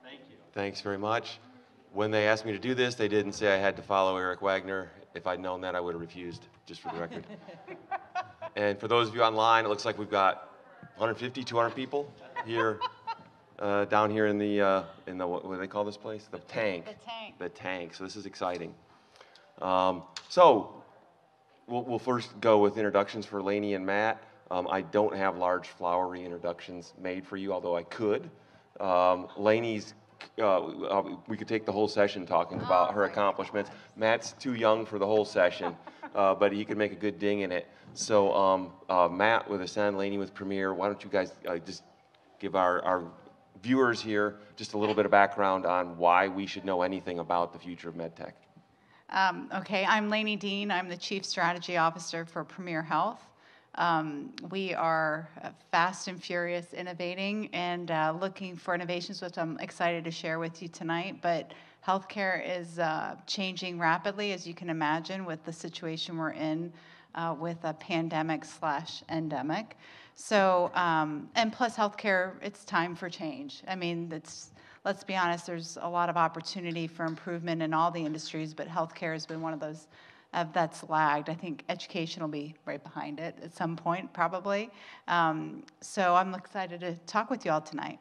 Thank you. Thanks very much. When they asked me to do this, they didn't say I had to follow Eric Wagner. If I'd known that, I would have refused, just for the record. And for those of you online, it looks like we've got 150, 200 people here, down here in the what do they call this place? The tank. The tank. The tank. So this is exciting. So we'll first go with introductions for Lainey and Matt. I don't have large flowery introductions made for you, although I could. Lainey's, we could take the whole session talking about her accomplishments. Matt's too young for the whole session, but he could make a good ding in it. So Matt with Ascend, Lainey with Premier, why don't you guys just give our viewers here just a little bit of background on why we should know anything about the future of MedTech. Okay, I'm Lainey Dean. I'm the Chief Strategy Officer for Premier Health. We are fast and furious innovating and looking for innovations, which I'm excited to share with you tonight. But healthcare is changing rapidly, as you can imagine, with the situation we're in with a pandemic/endemic. So, and plus healthcare, it's time for change. I mean, let's be honest, there's a lot of opportunity for improvement in all the industries, but healthcare has been one of those that's lagged. I think education will be right behind it at some point, probably. So I'm excited to talk with you all tonight.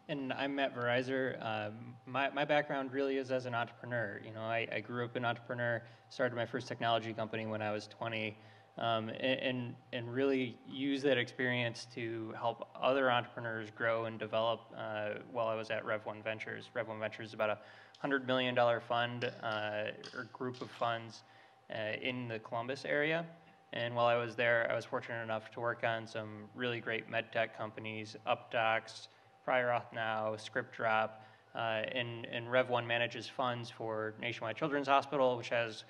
And I'm Matt Verizer. My background really is as an entrepreneur. You know, I grew up an entrepreneur, started my first technology company when I was 20, and really use that experience to help other entrepreneurs grow and develop while I was at Rev1 Ventures. Rev1 Ventures is about a $100 million fund or group of funds in the Columbus area. And while I was there, I was fortunate enough to work on some really great MedTech companies, UpDocs, PriorAuth Now, ScriptDrop, and Rev1 manages funds for Nationwide Children's Hospital, which has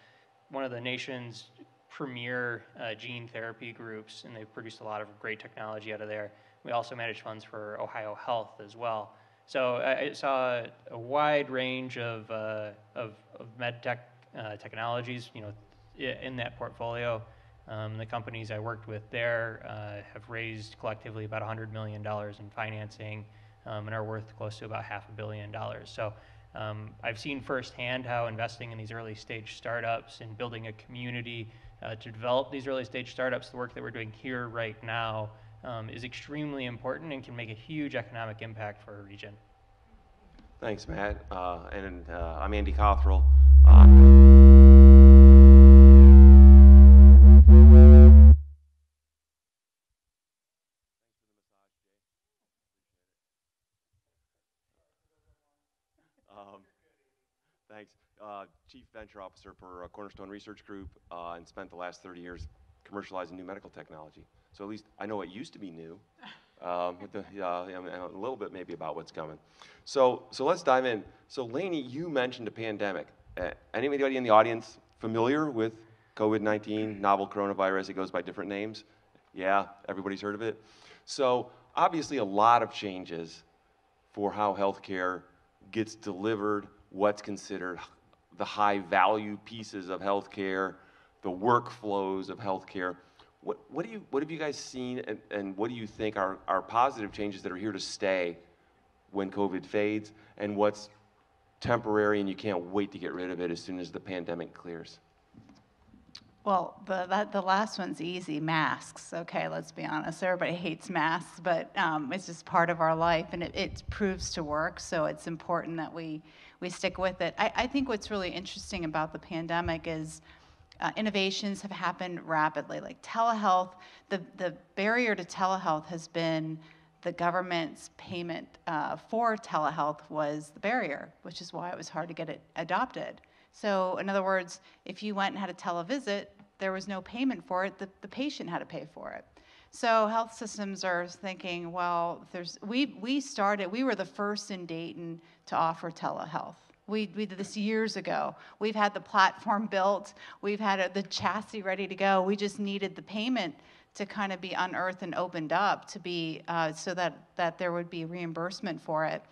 one of the nation's premier gene therapy groups, and they've produced a lot of great technology out of there. We also manage funds for Ohio Health as well. So I saw a wide range of MedTech technologies, you know, in that portfolio. The companies I worked with there have raised collectively about $100 million in financing and are worth close to about $500 million. So I've seen firsthand how investing in these early stage startups and building a community to develop these early stage startups, the work that we're doing here right now, is extremely important and can make a huge economic impact for a region. Thanks, Matt. I'm Andy Cothrell. Thanks. Chief Venture Officer for Cornerstone Research Group, and spent the last 30 years commercializing new medical technology. So at least I know what used to be new, and a little bit maybe about what's coming. So let's dive in. So Lainey, you mentioned a pandemic. Anybody in the audience familiar with COVID-19, novel coronavirus? It goes by different names. Yeah, everybody's heard of it. So obviously a lot of changes for how healthcare gets delivered, what's considered the high value pieces of healthcare, the workflows of healthcare. What have you guys seen, and what do you think are positive changes that are here to stay when COVID fades, and what's temporary and you can't wait to get rid of it as soon as the pandemic clears? Well, the last one's easy, masks. Okay, let's be honest. Everybody hates masks, but it's just part of our life, and it proves to work, so it's important that we stick with it. I think what's really interesting about the pandemic is innovations have happened rapidly. Like telehealth, the barrier to telehealth has been the government's payment for telehealth was the barrier, which is why it was hard to get it adopted. So in other words, if you went and had a televisit, there was no payment for it, the patient had to pay for it. So health systems are thinking, well, we were the first in Dayton to offer telehealth. We did this years ago. We've had the platform built. We've had the chassis ready to go. We just needed the payment to kind of be unearthed and opened up to be so that there would be reimbursement for it.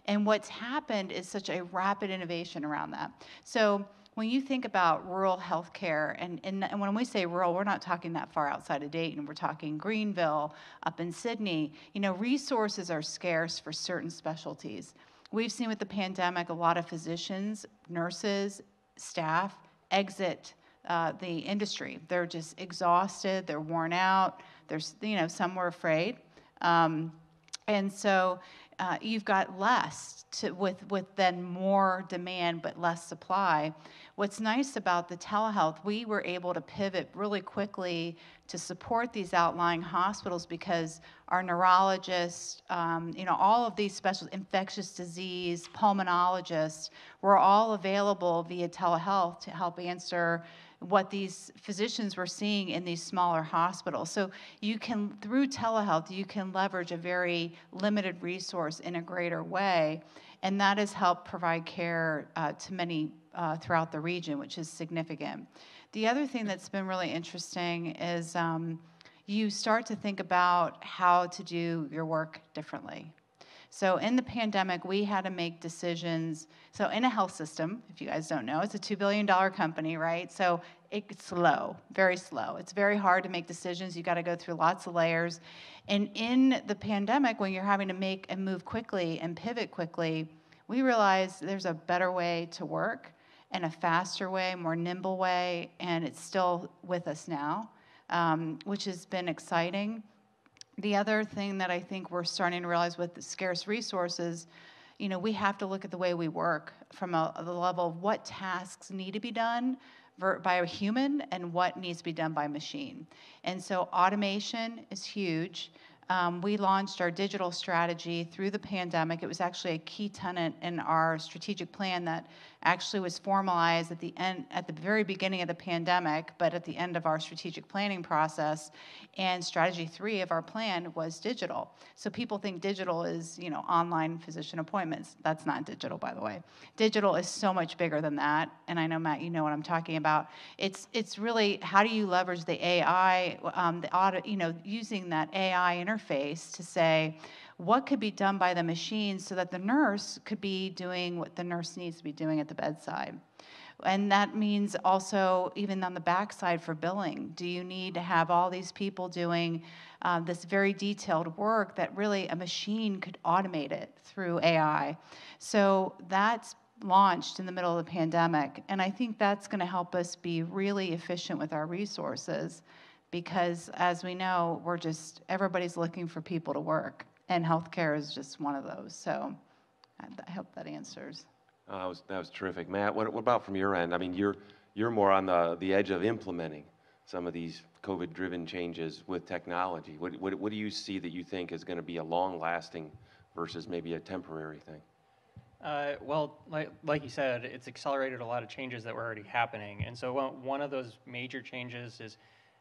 And what's happened is such a rapid innovation around that. So when you think about rural healthcare, and when we say rural, we're not talking that far outside of Dayton. We're talking Greenville, up in Sydney. Resources are scarce for certain specialties. We've seen with the pandemic a lot of physicians, nurses, staff exit the industry. They're just exhausted. They're worn out. There's, some were afraid. And so you've got less with then more demand but less supply. What's nice about the telehealth, we were able to pivot really quickly to support these outlying hospitals because our neurologists, all of these specialists, infectious disease, pulmonologists, were all available via telehealth to help answer what these physicians were seeing in these smaller hospitals. So you can, through telehealth, you can leverage a very limited resource in a greater way, and that has helped provide care to many throughout the region, which is significant. The other thing that's been really interesting is you start to think about how to do your work differently. So in the pandemic, we had to make decisions. So in a health system, if you guys don't know, it's a $2 billion company, right? So it's slow, very slow. It's very hard to make decisions. You got to go through lots of layers. And in the pandemic, when you're having to make and move quickly and pivot quickly, we realized there's a better way to work and a faster way, more nimble way, and it's still with us now, which has been exciting. The other thing that I think we're starting to realize with the scarce resources, we have to look at the way we work from the level of what tasks need to be done by a human and what needs to be done by machine. And so automation is huge. We launched our digital strategy through the pandemic. It was actually a key tenet in our strategic plan that actually was formalized at the very beginning of the pandemic, but at the end of our strategic planning process. And strategy 3 of our plan was digital. So people think digital is, online physician appointments. That's not digital, by the way. Digital is so much bigger than that. And I know, Matt, you know what I'm talking about. It's really how do you leverage the AI, using that AI interface to say, what could be done by the machine so that the nurse could be doing what the nurse needs to be doing at the bedside. And that means also even on the backside for billing. Do you need to have all these people doing this very detailed work that really a machine could automate it through AI? So that's launched in the middle of the pandemic. And I think that's going to help us be really efficient with our resources because, as we know, everybody's looking for people to work. And healthcare is just one of those. So I hope that answers. That was terrific. Matt, what about from your end? I mean, you're more on the edge of implementing some of these COVID-driven changes with technology. What do you see that you think is going to be a long-lasting versus maybe a temporary thing? Well, like you said, it's accelerated a lot of changes that were already happening. And so one of those major changes is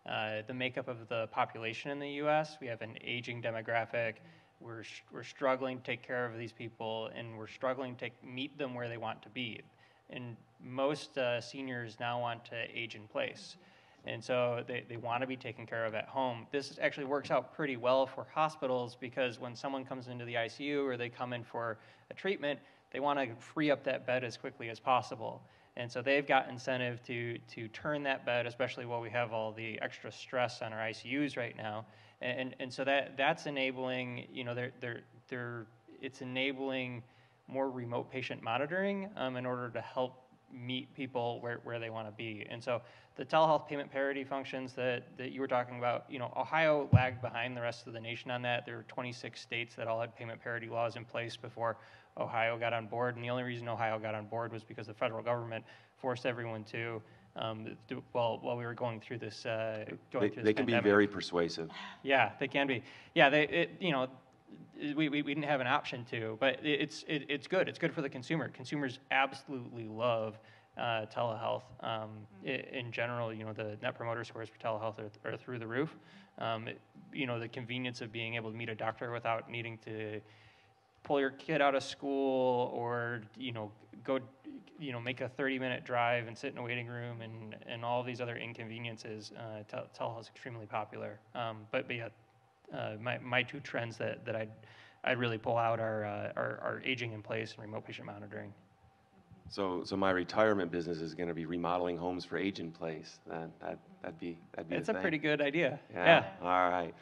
the makeup of the population in the U.S. We have an aging demographic. We're struggling to take care of these people, and we're struggling to meet them where they want to be. And most seniors now want to age in place. And so they want to be taken care of at home. This actually works out pretty well for hospitals because when someone comes into the ICU or they come in for a treatment, they want to free up that bed as quickly as possible. And so they've got incentive to turn that bed, especially while we have all the extra stress on our ICUs right now. And so that's enabling, it's enabling more remote patient monitoring in order to help meet people where they want to be. And so the telehealth payment parity functions that you were talking about, Ohio lagged behind the rest of the nation on that. There were 26 states that all had payment parity laws in place before Ohio got on board. And the only reason Ohio got on board was because the federal government forced everyone to while we were going through this. They can pandemic. Be very persuasive. Yeah, they can be. Yeah, we didn't have an option to, but it's good. It's good for the consumer. Consumers absolutely love telehealth. In general, the net promoter scores for telehealth are through the roof. The convenience of being able to meet a doctor without needing to pull your kid out of school or go make a 30-minute drive and sit in a waiting room and all these other inconveniences. Telehealth is extremely popular. But yeah, my two trends that I'd really pull out are aging in place and remote patient monitoring. So my retirement business is going to be remodeling homes for age in place. That'd be It's the a thing. pretty good idea. Yeah. All right.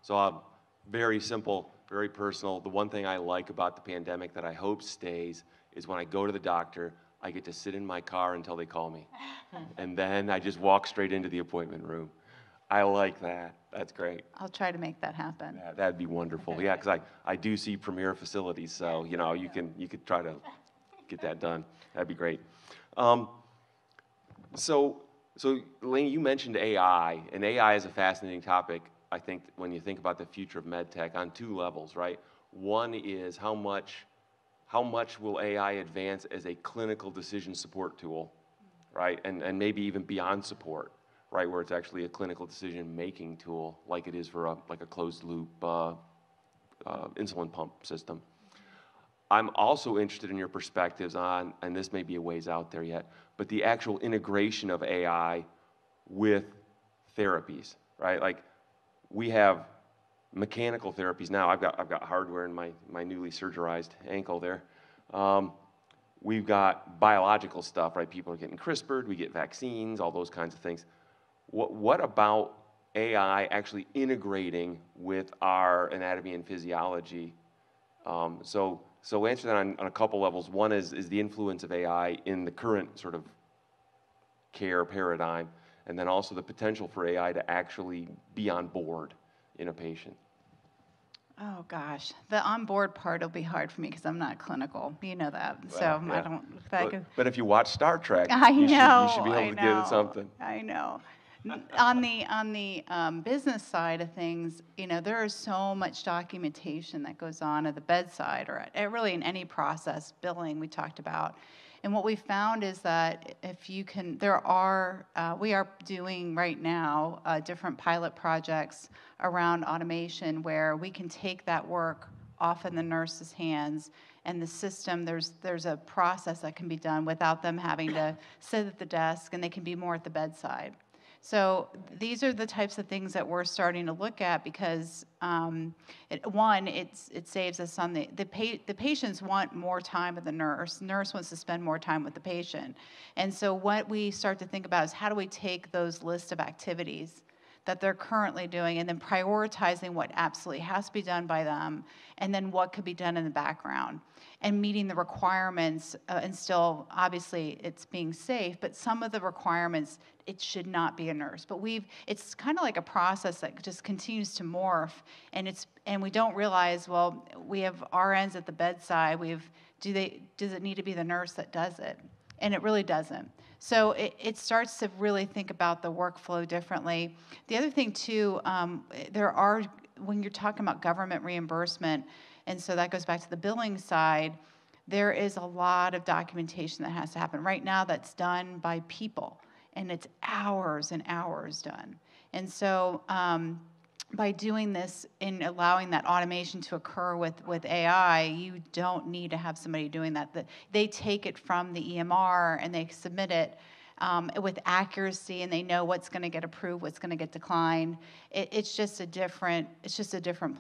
So very simple, very personal. The one thing I like about the pandemic that I hope stays is when I go to the doctor, I get to sit in my car until they call me, and then I just walk straight into the appointment room. I like that. That's great. I'll try to make that happen. Yeah, that'd be wonderful. Yeah, because I do see premier facilities, so you could try to get that done. That'd be great. So Lane, you mentioned AI, and AI is a fascinating topic, I think, when you think about the future of MedTech on two levels, right? One is how much will AI advance as a clinical decision support tool, right? And maybe even beyond support, right? Where it's actually a clinical decision-making tool, like it is for a closed-loop insulin pump system. I'm also interested in your perspectives on, and this may be a ways out there yet, but the actual integration of AI with therapies, right? Like, we have mechanical therapies now. I've got hardware in my newly surgerized ankle there. We've got biological stuff, right? People are getting CRISPR'd, we get vaccines, all those kinds of things. What about AI actually integrating with our anatomy and physiology? So answer that on a couple levels. One is the influence of AI in the current sort of care paradigm, and then also the potential for AI to actually be on board in a patient. Oh gosh, the on-board part will be hard for me because I'm not clinical. You know that, so Well, yeah. I don't. But if you watch Star Trek, I know. you should be able to get something. I know. On the business side of things, there is so much documentation that goes on at the bedside or really in any process, billing we talked about. And what we found is that we are doing right now different pilot projects around automation where we can take that work off in the nurse's hands, and the system, there's a process that can be done without them having to sit at the desk, and they can be more at the bedside. So these are the types of things that we're starting to look at because, it saves us on the patients want more time with the nurse. Nurse wants to spend more time with the patient. And so what we start to think about is how do we take those lists of activities that they're currently doing and then prioritizing what absolutely has to be done by them and then what could be done in the background and meeting the requirements and still obviously it's being safe, but some of the requirements it should not be a nurse. But it's kind of like a process that just continues to morph and we don't realize, well, we have RNs at the bedside, does it need to be the nurse that does it? And it really doesn't. So it starts to really think about the workflow differently. The other thing too, when you're talking about government reimbursement, and so that goes back to the billing side, there is a lot of documentation that has to happen. Right now that's done by people, and it's hours and hours done. And so by doing this and allowing that automation to occur with AI, you don't need to have somebody doing that. They take it from the EMR and they submit it with accuracy, and they know what's going to get approved, what's going to get declined. It's just a different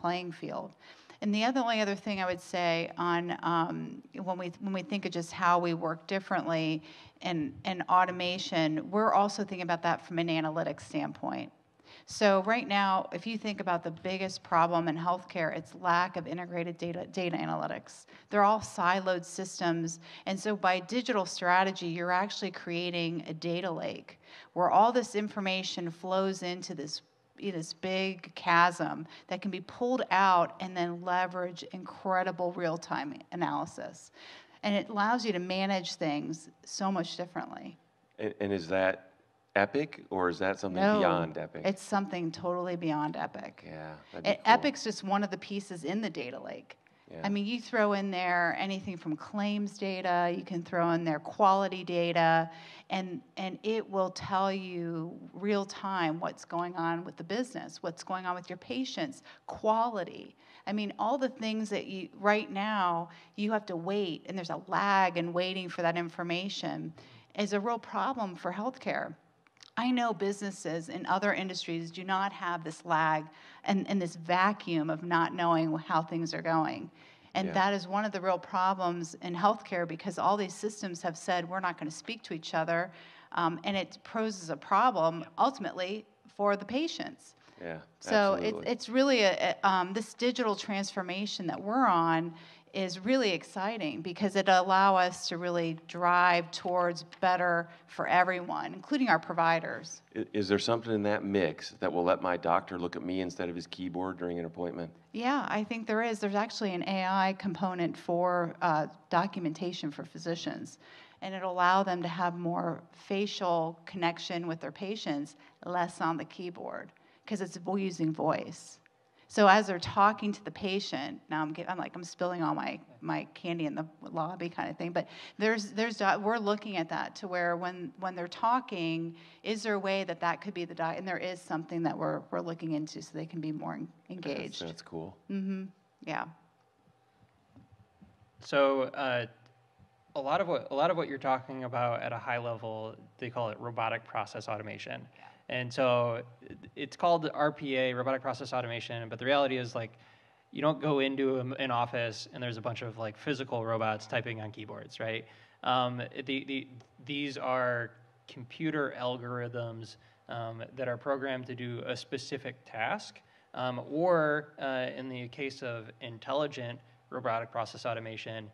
playing field. And the only other thing I would say on when we think of just how we work differently and automation, we're also thinking about that from an analytics standpoint. So right now, if you think about the biggest problem in healthcare, it's lack of integrated data analytics. They're all siloed systems. And so by digital strategy, you're actually creating a data lake where all this information flows into this big chasm that can be pulled out and then leverage incredible real-time analysis. And it allows you to manage things so much differently. And is that Epic, or is that something beyond Epic? It's something totally beyond Epic. Yeah, that'd be cool. Epic's just one of the pieces in the data lake. Yeah. I mean, you throw in there anything from claims data, you can throw in there quality data, and it will tell you real time what's going on with the business, what's going on with your patients, quality. I mean, all the things that right now, you have to wait, and there's a lag in waiting for that information, is a real problem for healthcare. I know businesses in other industries do not have this lag and this vacuum of not knowing how things are going. And Yeah. that is one of the real problems in healthcare, because all these systems have said we're not going to speak to each other, and it poses a problem ultimately for the patients. Yeah, So absolutely. it's really this digital transformation that we're on is really exciting, because it allow us to really drive towards better for everyone, including our providers. Is there something in that mix that will let my doctor look at me instead of his keyboard during an appointment? Yeah, I think there is. There's actually an AI component for documentation for physicians, and it'll allow them to have more facial connection with their patients, less on the keyboard, because it's using voice. So as they're talking to the patient, now I'm spilling all my candy in the lobby kind of thing, but we're looking at that to where when they're talking, is there a way that could be and there is something that we're looking into so they can be more engaged. That's cool. Mm-hmm. Yeah. So a lot of what you're talking about at a high level, they call it robotic process automation. Yeah. And so it's called RPA, robotic process automation, but the reality is, like, you don't go into an office and there's a bunch of like physical robots typing on keyboards, right? These are computer algorithms that are programmed to do a specific task, or in the case of intelligent robotic process automation,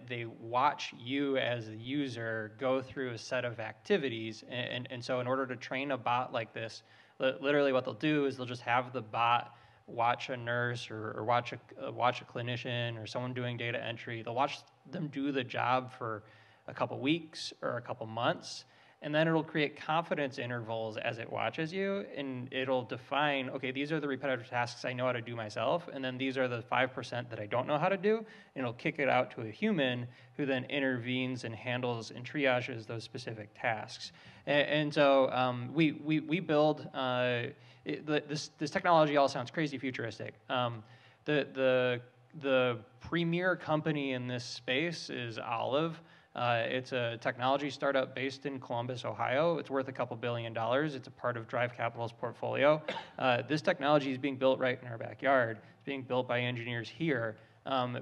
they watch you as the user go through a set of activities. And so in order to train a bot like this, literally what they'll do is they'll just have the bot watch a nurse or watch a clinician or someone doing data entry. They'll watch them do the job for a couple weeks or a couple months, and then it'll create confidence intervals as it watches you, and it'll define, okay, these are the repetitive tasks I know how to do myself, and then these are the 5% that I don't know how to do, and it'll kick it out to a human who then intervenes and handles and triages those specific tasks. And so we build, this technology all sounds crazy futuristic. The premier company in this space is Olive. It's a technology startup based in Columbus, Ohio. It's worth a couple $2 billion. It's a part of Drive Capital's portfolio. This technology is being built right in our backyard. It's being built by engineers here.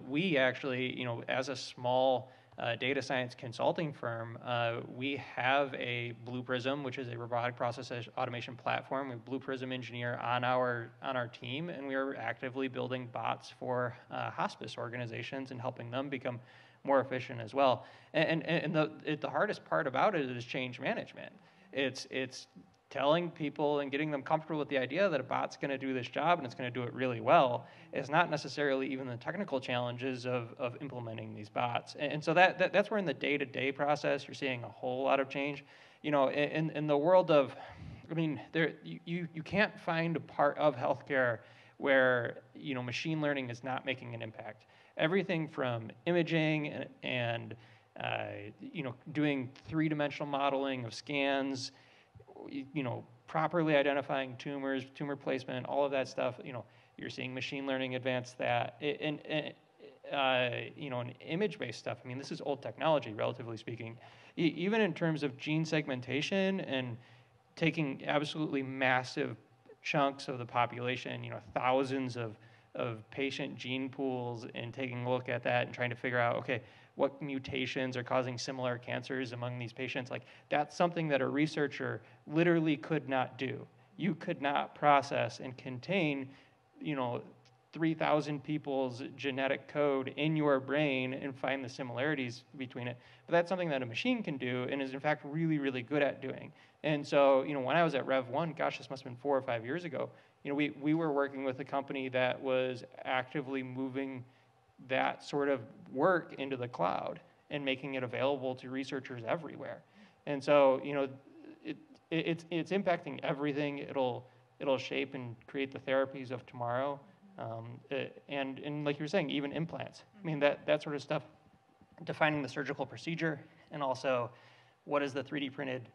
We actually, as a small data science consulting firm, we have a Blue Prism, which is a robotic process automation platform. We have Blue Prism engineer on our team, and we are actively building bots for hospice organizations and helping them become more efficient as well. And the hardest part about it is change management. It's telling people and getting them comfortable with the idea that a bot's going to do this job and it's going to do it really well. It's not necessarily even the technical challenges of implementing these bots. And so that's where in the day-to-day process you're seeing a whole lot of change. In the world of, you can't find a part of healthcare where machine learning is not making an impact. Everything from imaging and doing three-dimensional modeling of scans, properly identifying tumors, tumor placement, all of that stuff. You're seeing machine learning advance that. And image-based stuff. This is old technology, relatively speaking. Even in terms of gene segmentation and taking absolutely massive chunks of the population, thousands of patient gene pools, and taking a look at that and trying to figure out, okay, what mutations are causing similar cancers among these patients. Like, that's something that a researcher literally could not do. You could not process and contain, 3,000 people's genetic code in your brain and find the similarities between it. But that's something that a machine can do and is in fact really, really good at doing. And so, when I was at Rev1, gosh, this must have been 4 or 5 years ago, we were working with a company that was actively moving that sort of work into the cloud and making it available to researchers everywhere. And so, it's impacting everything. It'll shape and create the therapies of tomorrow. And like you were saying, even implants. That sort of stuff, defining the surgical procedure, and also what does the 3D printed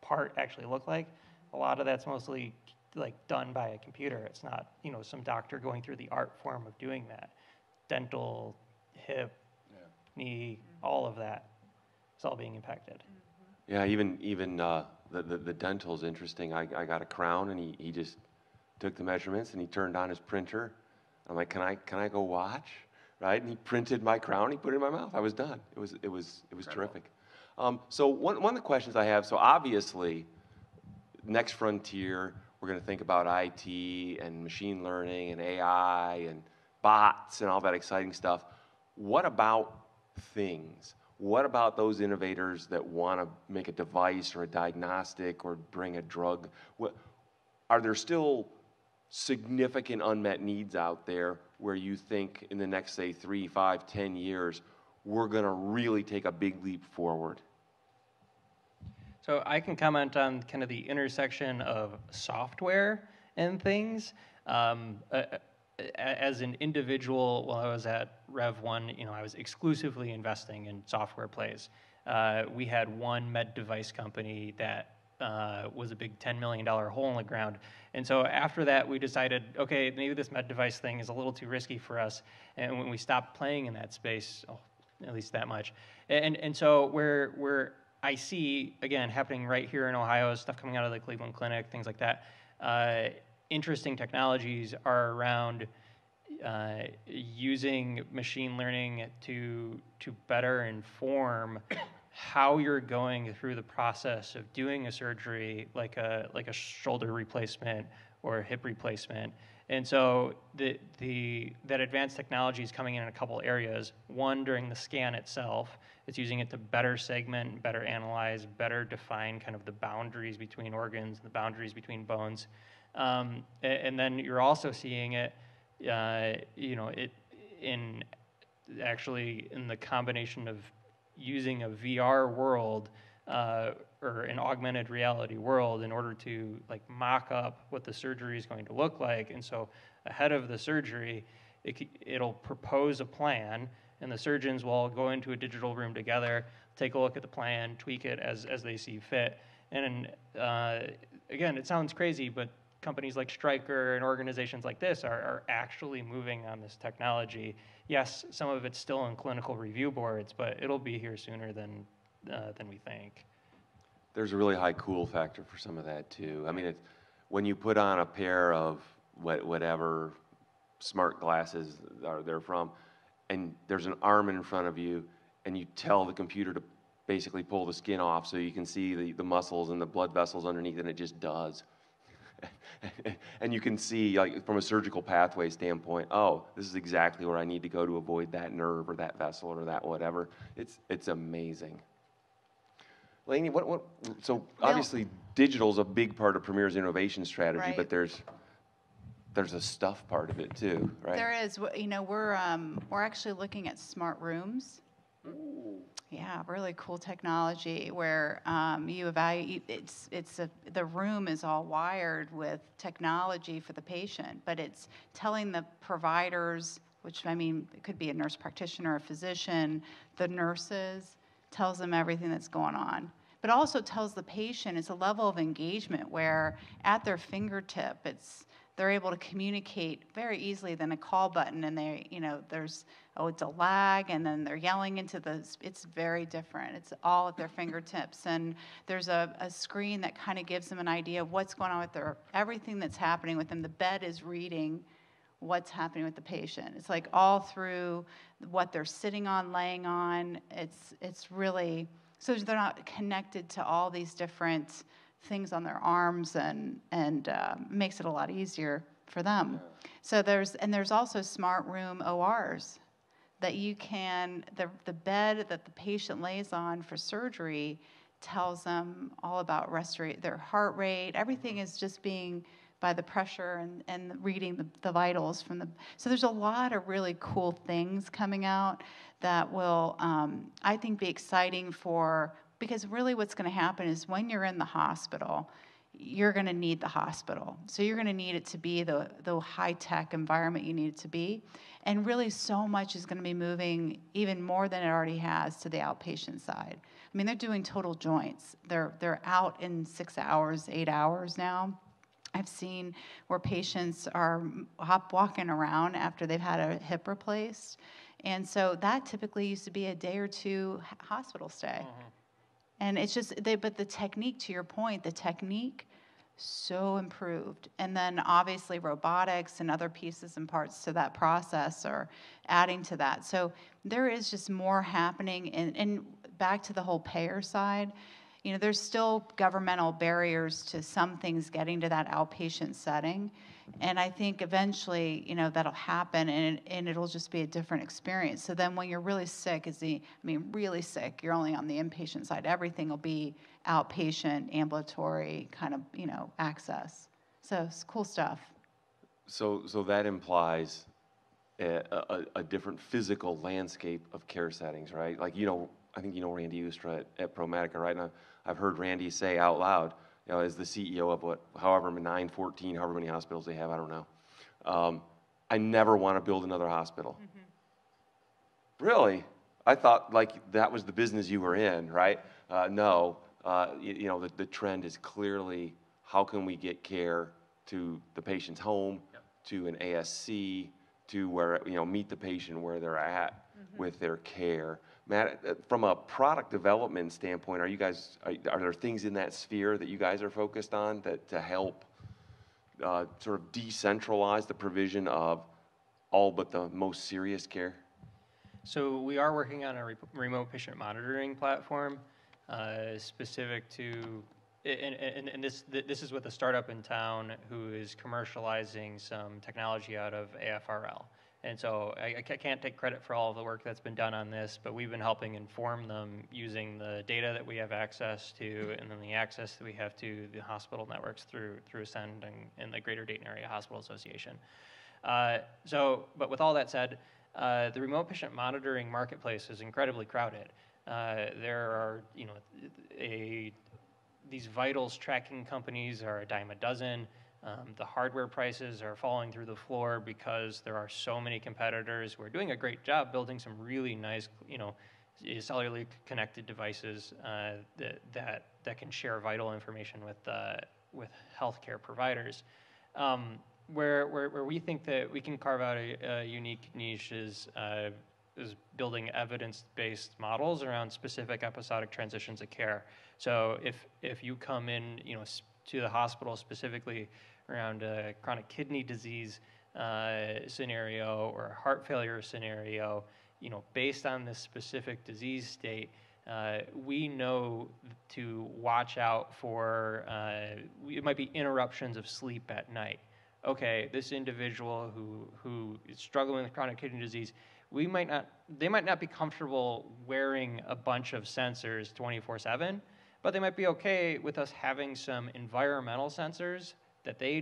part actually look like. A lot of that's mostly done by a computer. It's not, some doctor going through the art form of doing that. Dental, hip, knee, all of that is all being impacted. Yeah, even the dental's interesting. I got a crown, and he just took the measurements and he turned on his printer. I'm like, can I go watch? right? And he printed my crown, he put it in my mouth. I was done. It was Incredible. terrific. So one of the questions I have, so obviously, next frontier, we're going to think about IT and machine learning and AI and bots and all that exciting stuff. What about things? What about those innovators that want to make a device or a diagnostic or bring a drug? Are there still significant unmet needs out there where you think in the next, say, 3, 5, 10 years, we're going to really take a big leap forward? So I can comment on kind of the intersection of software and things. As an individual, while I was at Rev1, I was exclusively investing in software plays. We had one med device company that was a big $10 million hole in the ground. And so after that, we decided, okay, maybe this med device thing is a little too risky for us. And when we stopped playing in that space, at least that much. And so where I see, again, happening right here in Ohio, stuff coming out of the Cleveland Clinic, things like that, interesting technologies are around using machine learning to better inform how you're going through the process of doing a surgery, like a shoulder replacement or a hip replacement. And so that advanced technology is coming in a couple areas. One, during the scan itself, it's using it to better segment, better analyze, better define kind of the boundaries between organs, the boundaries between bones. And then you're also seeing it, it in the combination of using a VR world or an augmented reality world in order to mock up what the surgery is going to look like. And so ahead of the surgery, it'll propose a plan, and the surgeons will all go into a digital room together, take a look at the plan, tweak it as they see fit. And again, it sounds crazy, but companies like Stryker and organizations like this are actually moving on this technology. Yes, some of it's still in clinical review boards, but it'll be here sooner than we think. There's a really high cool factor for some of that too. I mean, when you put on a pair of whatever smart glasses they're from, and there's an arm in front of you, and you tell the computer to basically pull the skin off so you can see the muscles and the blood vessels underneath, and it just does. And you can see, from a surgical pathway standpoint, oh, this is exactly where I need to go to avoid that nerve or that vessel or that whatever. It's amazing. Lainey, so obviously digital is a big part of Premier's innovation strategy, Right. but there's a stuff part of it too, right? There is. We're actually looking at smart rooms. Ooh. Yeah, really cool technology where you evaluate. The room is all wired with technology for the patient, but it's telling the providers, which it could be a nurse practitioner, a physician, the nurses, tells them everything that's going on. But also tells the patient, it's a level of engagement where at their fingertip, they're able to communicate very easily than a call button, and it's a lag, and then they're yelling it's very different. It's all at their fingertips, and there's a screen that kind of gives them an idea of what's going on with everything that's happening with them. The bed is reading what's happening with the patient. It's all through what they're sitting on, laying on. It's really, so they're not connected to all these different things on their arms, and makes it a lot easier for them. So there's also smart room ORs that you can, the bed that the patient lays on for surgery tells them all about their heart rate. Everything is just being by the pressure and reading the vitals from the. So there's a lot of really cool things coming out that will, I think, be exciting because really what's going to happen is when you're in the hospital, you're going to need the hospital. So you're going to need it to be the high-tech environment you need it to be. And really so much is going to be moving even more than it already has to the outpatient side. They're doing total joints. They're out in 6 hours, 8 hours now. I've seen where patients are walking around after they've had a hip replaced. And so that typically used to be a day or two hospital stay. Mm-hmm. And it's just, but the technique, to your point, the technique so improved. And then obviously robotics and other pieces and parts to that process are adding to that. So there is just more happening. And back to the whole payer side, you know, there's still governmental barriers to some things getting to that outpatient setting. And I think eventually, you know, that'll happen, and it'll just be a different experience. So then when you're really sick, really sick, you're only on the inpatient side. Everything will be outpatient, ambulatory kind of, you know, access. So it's cool stuff. So that implies a different physical landscape of care settings, right? Like, you know, I think you know Randy Ustra at ProMedica, right? And I've heard Randy say out loud, you know, as the CEO of however 9, 14, however many hospitals they have, I don't know. I never want to build another hospital. Mm-hmm. Really? I thought like that was the business you were in, right? No. You know, the trend is clearly how can we get care to the patient's home, yep, to an ASC, to where, you know, meet the patient where they're at, mm-hmm, with their care. Matt, from a product development standpoint, are there things in that sphere that you guys are focused on to help sort of decentralize the provision of all but the most serious care? So we are working on a remote patient monitoring platform specific to, and this is with a startup in town who is commercializing some technology out of AFRL. And so I can't take credit for all of the work that's been done on this, but we've been helping inform them using the data that we have access to, and then the access that we have to the hospital networks through Ascend and the Greater Dayton Area Hospital Association. But with all that said, the remote patient monitoring marketplace is incredibly crowded. There are, you know, these vitals tracking companies are a dime a dozen. The hardware prices are falling through the floor because there are so many competitors who are doing a great job building some really nice, you know, cellularly connected devices that can share vital information with healthcare providers. Where we think that we can carve out a unique niche is building evidence-based models around specific episodic transitions of care. So if you come in, you know, to the hospital specifically around a chronic kidney disease scenario or a heart failure scenario, you know, based on this specific disease state, we know to watch out for, it might be interruptions of sleep at night. Okay, this individual who is struggling with chronic kidney disease, they might not be comfortable wearing a bunch of sensors 24/7, but they might be okay with us having some environmental sensors that they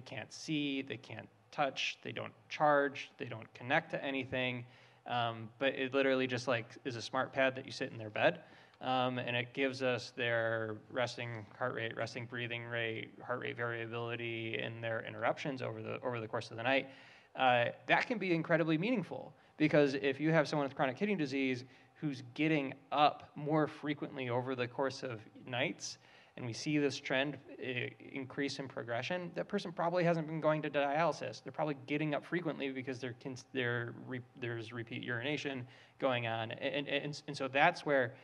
can't see, they can't touch, they don't charge, they don't connect to anything, but it literally just like is a smart pad that you sit in their bed, and it gives us their resting heart rate, resting breathing rate, heart rate variability, and their interruptions over the course of the night. That can be incredibly meaningful, because if you have someone with chronic kidney disease who's getting up more frequently over the course of nights, and we see this trend increase in progression, that person probably hasn't been going to dialysis. They're probably getting up frequently because there's repeat urination going on. And so that's where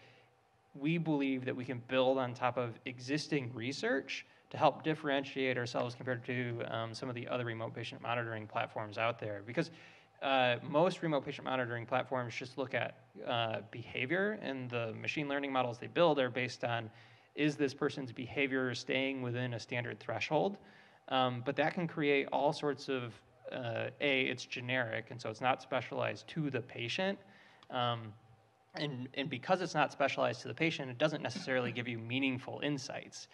we believe that we can build on top of existing research to help differentiate ourselves compared to some of the other remote patient monitoring platforms out there. Because most remote patient monitoring platforms just look at behavior, and the machine learning models they build are based on, is this person's behavior staying within a standard threshold? But that can create all sorts of, it's generic, and so it's not specialized to the patient. And because it's not specialized to the patient, it doesn't necessarily give you meaningful insights.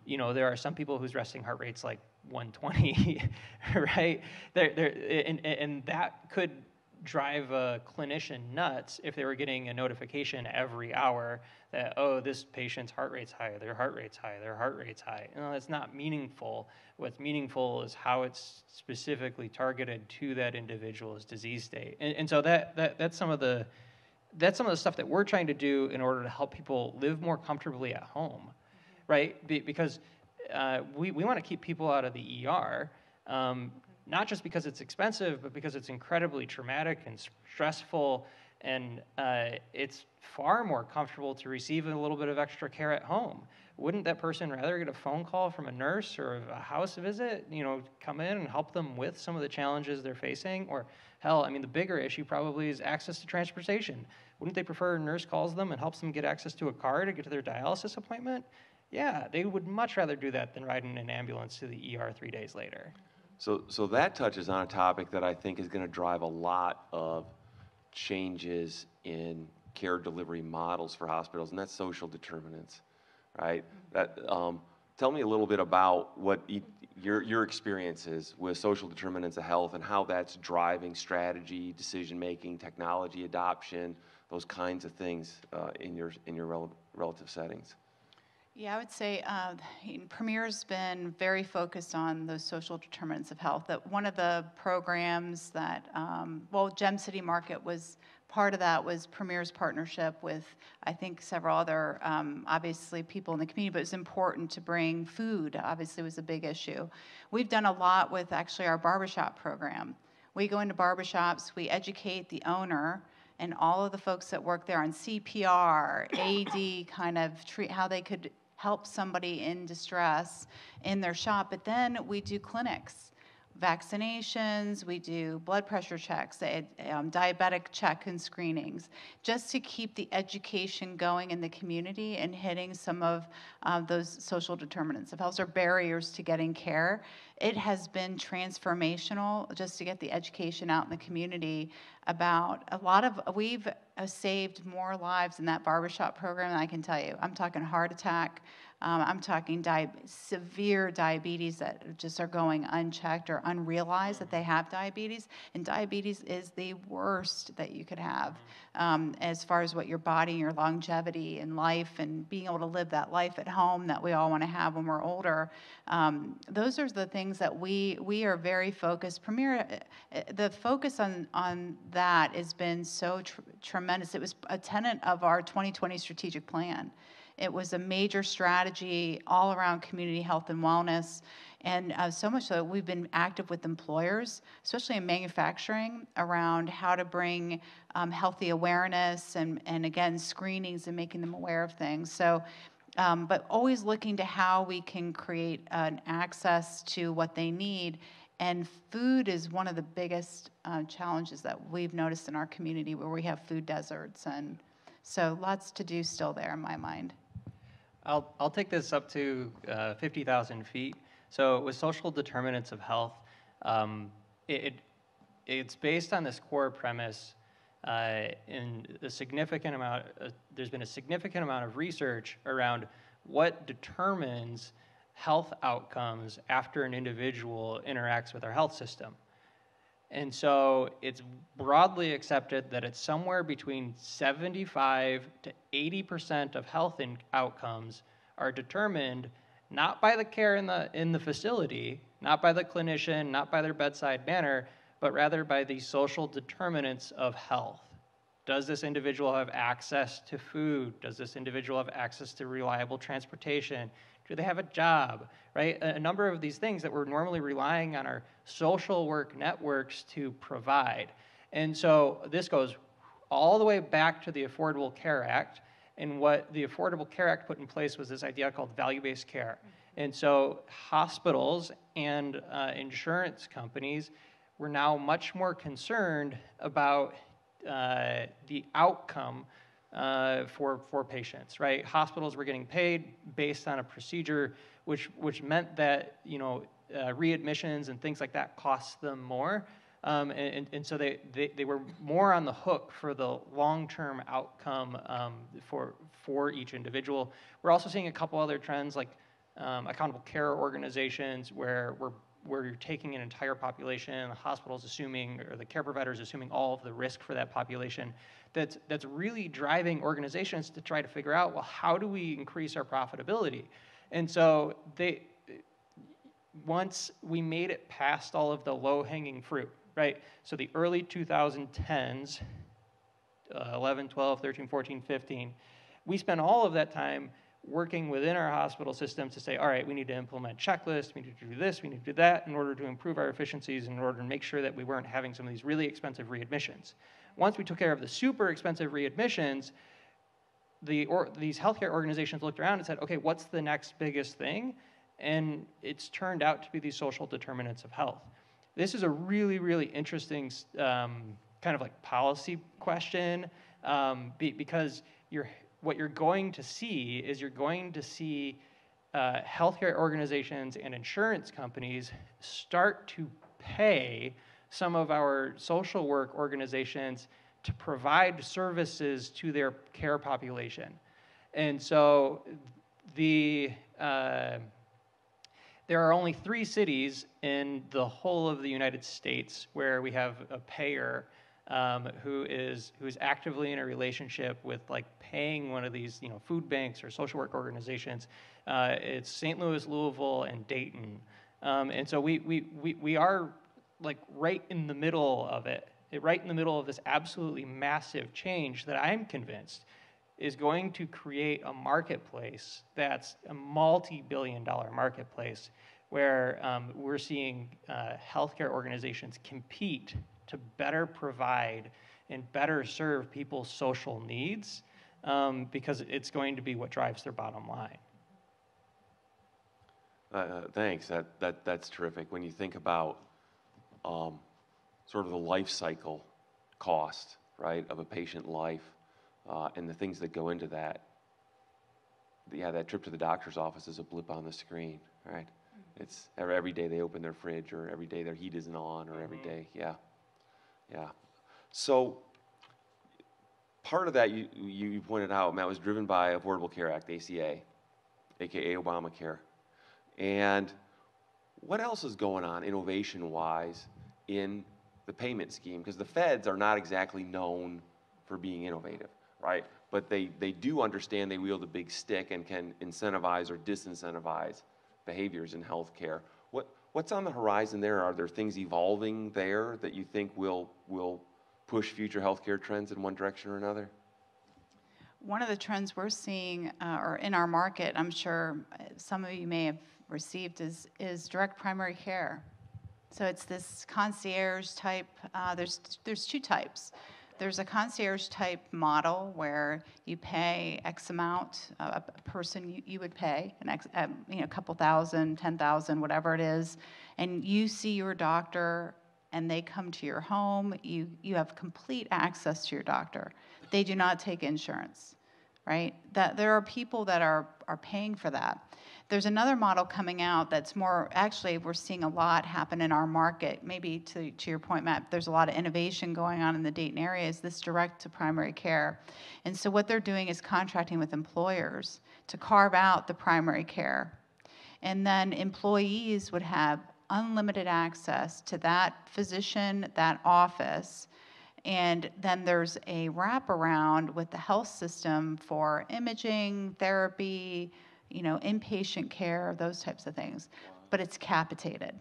You know, there are some people whose resting heart rate's like 120, right? And that could drive a clinician nuts if they were getting a notification every hour that, oh, this patient's heart rate's high, their heart rate's high, their heart rate's high. No, that's not meaningful. What's meaningful is how it's specifically targeted to that individual's disease state. And so that's some of the stuff that we're trying to do in order to help people live more comfortably at home, right? Because we want to keep people out of the ER, not just because it's expensive, but because it's incredibly traumatic and stressful, and it's far more comfortable to receive a little bit of extra care at home. wouldn't that person rather get a phone call from a nurse or a house visit, come in and help them with some of the challenges they're facing? Or hell, I mean, the bigger issue probably is access to transportation. Wouldn't they prefer a nurse calls them and helps them get access to a car to get to their dialysis appointment? Yeah, they would much rather do that than ride in an ambulance to the ER 3 days later. So that touches on a topic that I think is going to drive a lot of changes in care delivery models for hospitals, and that's social determinants, right? Tell me a little bit about what your experience is with social determinants of health and how that's driving strategy, decision-making, technology adoption, those kinds of things in your relative settings. Yeah, I would say Premier's been very focused on those social determinants of health. That one of the programs that, Gem City Market was part of that, was Premier's partnership with, I think, several other, obviously, people in the community, but it was important to bring food, obviously, was a big issue. We've done a lot with, actually, our barbershop program. We go into barbershops, we educate the owner and all of the folks that work there on CPR, AD, kind of how they could help somebody in distress in their shop. But then we do clinics, vaccinations, we do blood pressure checks, diabetic check and screenings, just to keep the education going in the community and hitting some of those social determinants of health or barriers to getting care. It has been transformational just to get the education out in the community about we've saved more lives in that barbershop program than I can tell you. I'm talking heart attack. I'm talking severe diabetes that just are going unchecked or unrealized that they have diabetes. And diabetes is the worst that you could have as far as what your body and your longevity in life and being able to live that life at home that we all want to have when we're older. Those are the things that we are very focused. Premier, the focus on that has been so tremendous. It was a tenet of our 2020 strategic plan. It was a major strategy all around community health and wellness, and so much so that we've been active with employers, especially in manufacturing, around how to bring healthy awareness and again, screenings and making them aware of things. So, but always looking to how we can create an access to what they need. And food is one of the biggest challenges that we've noticed in our community, where we have food deserts, and so lots to do still there in my mind. I'll take this up to 50,000 feet. So with social determinants of health, it's based on this core premise. In a significant amount, there's been a significant amount of research around what determines health outcomes after an individual interacts with our health system. And so it's broadly accepted that it's somewhere between 75 to 80% of health outcomes are determined not by the care in the facility, not by the clinician, not by their bedside manner, but rather by the social determinants of health. Does this individual have access to food? Does this individual have access to reliable transportation? Do they have a job, right? A number of these things that we're normally relying on our social work networks to provide. And so this goes all the way back to the Affordable Care Act. And what the Affordable Care Act put in place was this idea called value-based care. And so hospitals and insurance companies were now much more concerned about the outcome for patients, right? Hospitals were getting paid based on a procedure, which meant that readmissions and things like that cost them more, and so they were more on the hook for the long-term outcome for each individual. We're also seeing a couple other trends like accountable care organizations where you're taking an entire population, the hospital's assuming, or the care provider's assuming all of the risk for that population. That's really driving organizations to try to figure out, well, how do we increase our profitability? And so once we made it past all of the low-hanging fruit, right? So the early 2010s, 11, 12, 13, 14, 15, we spent all of that time working within our hospital system to say, all right, we need to implement checklists, we need to do this, we need to do that in order to improve our efficiencies, in order to make sure that we weren't having some of these really expensive readmissions. Once we took care of the super expensive readmissions, these healthcare organizations looked around and said, okay, what's the next biggest thing? And it's turned out to be these social determinants of health. This is a really, really interesting kind of like policy question, because what you're going to see is healthcare organizations and insurance companies start to pay some of our social work organizations to provide services to their care population. And so there are only 3 cities in the whole of the United States where we have a payer who is actively in a relationship with like paying one of these food banks or social work organizations. It's St. Louis, Louisville, and Dayton, and so we are like right in the middle of it, right in the middle of this absolutely massive change that I'm convinced is going to create a marketplace that's a multi-billion-dollar marketplace where we're seeing healthcare organizations compete to better provide and better serve people's social needs, because it's going to be what drives their bottom line. Thanks. That's terrific. When you think about sort of the life cycle cost, right, of a patient life, and the things that go into that. Yeah, that trip to the doctor's office is a blip on the screen, right? It's every day they open their fridge, or every day their heat isn't on, or every day, yeah. So part of that you pointed out, Matt, was driven by Affordable Care Act, ACA, aka Obamacare. And what else is going on innovation-wise in the payment scheme? Because the feds are not exactly known for being innovative, right? But they do understand they wield a big stick and can incentivize or disincentivize behaviors in healthcare. What's on the horizon there? Are there things evolving there that you think will push future healthcare trends in one direction or another? One of the trends we're seeing, or in our market, I'm sure some of you may have received, is direct primary care. So it's this concierge type. There's 2 types. There's a concierge type model where you pay X amount, a person you would pay, a couple thousand, 10,000, whatever it is, and you see your doctor and they come to your home. You have complete access to your doctor. They do not take insurance, right? That there are people that are paying for that. There's another model coming out that's more, actually, we're seeing a lot happen in our market. Maybe to your point, Matt, there's a lot of innovation going on in the Dayton area, is this direct to primary care. And so what they're doing is contracting with employers to carve out the primary care. And then employees would have unlimited access to that physician, that office. And then there's a wraparound with the health system for imaging, therapy, inpatient care, those types of things, but it's capitated.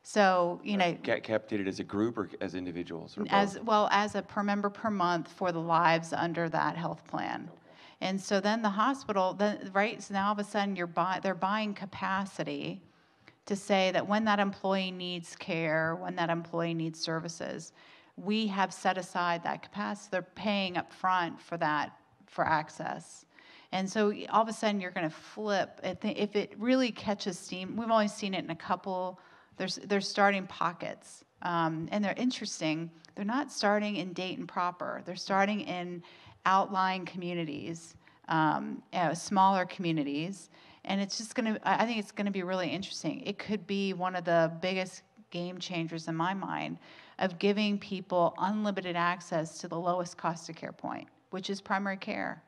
So, capitated as a group or as individuals? Or as well as a per member per month for the lives under that health plan. Okay. And so then the hospital, right, so now all of a sudden they're buying capacity to say that when that employee needs care, when that employee needs services, we have set aside that capacity. They're paying up front for that, for access. And so all of a sudden you're going to flip. If it really catches steam, we've only seen it in a couple, they're starting pockets. And they're interesting. They're not starting in Dayton proper. They're starting in outlying communities, smaller communities. And it's just going to, I think it's going to be really interesting. It could be one of the biggest game changers in my mind of giving people unlimited access to the lowest cost of care point, which is primary care.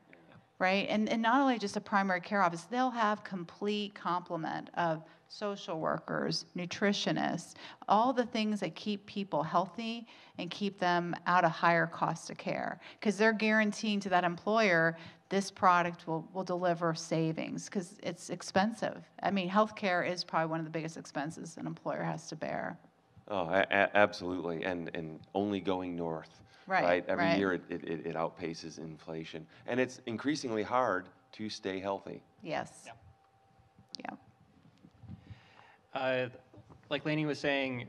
Right? And not only just a primary care office, they'll have complete complement of social workers, nutritionists, all the things that keep people healthy and keep them out of higher cost of care. Because they're guaranteeing to that employer this product will deliver savings because it's expensive. I mean, healthcare is probably one of the biggest expenses an employer has to bear. Oh, absolutely, and only going north. Right? Every year it outpaces inflation. And it's increasingly hard to stay healthy. Yes. Yeah. Like Lainey was saying,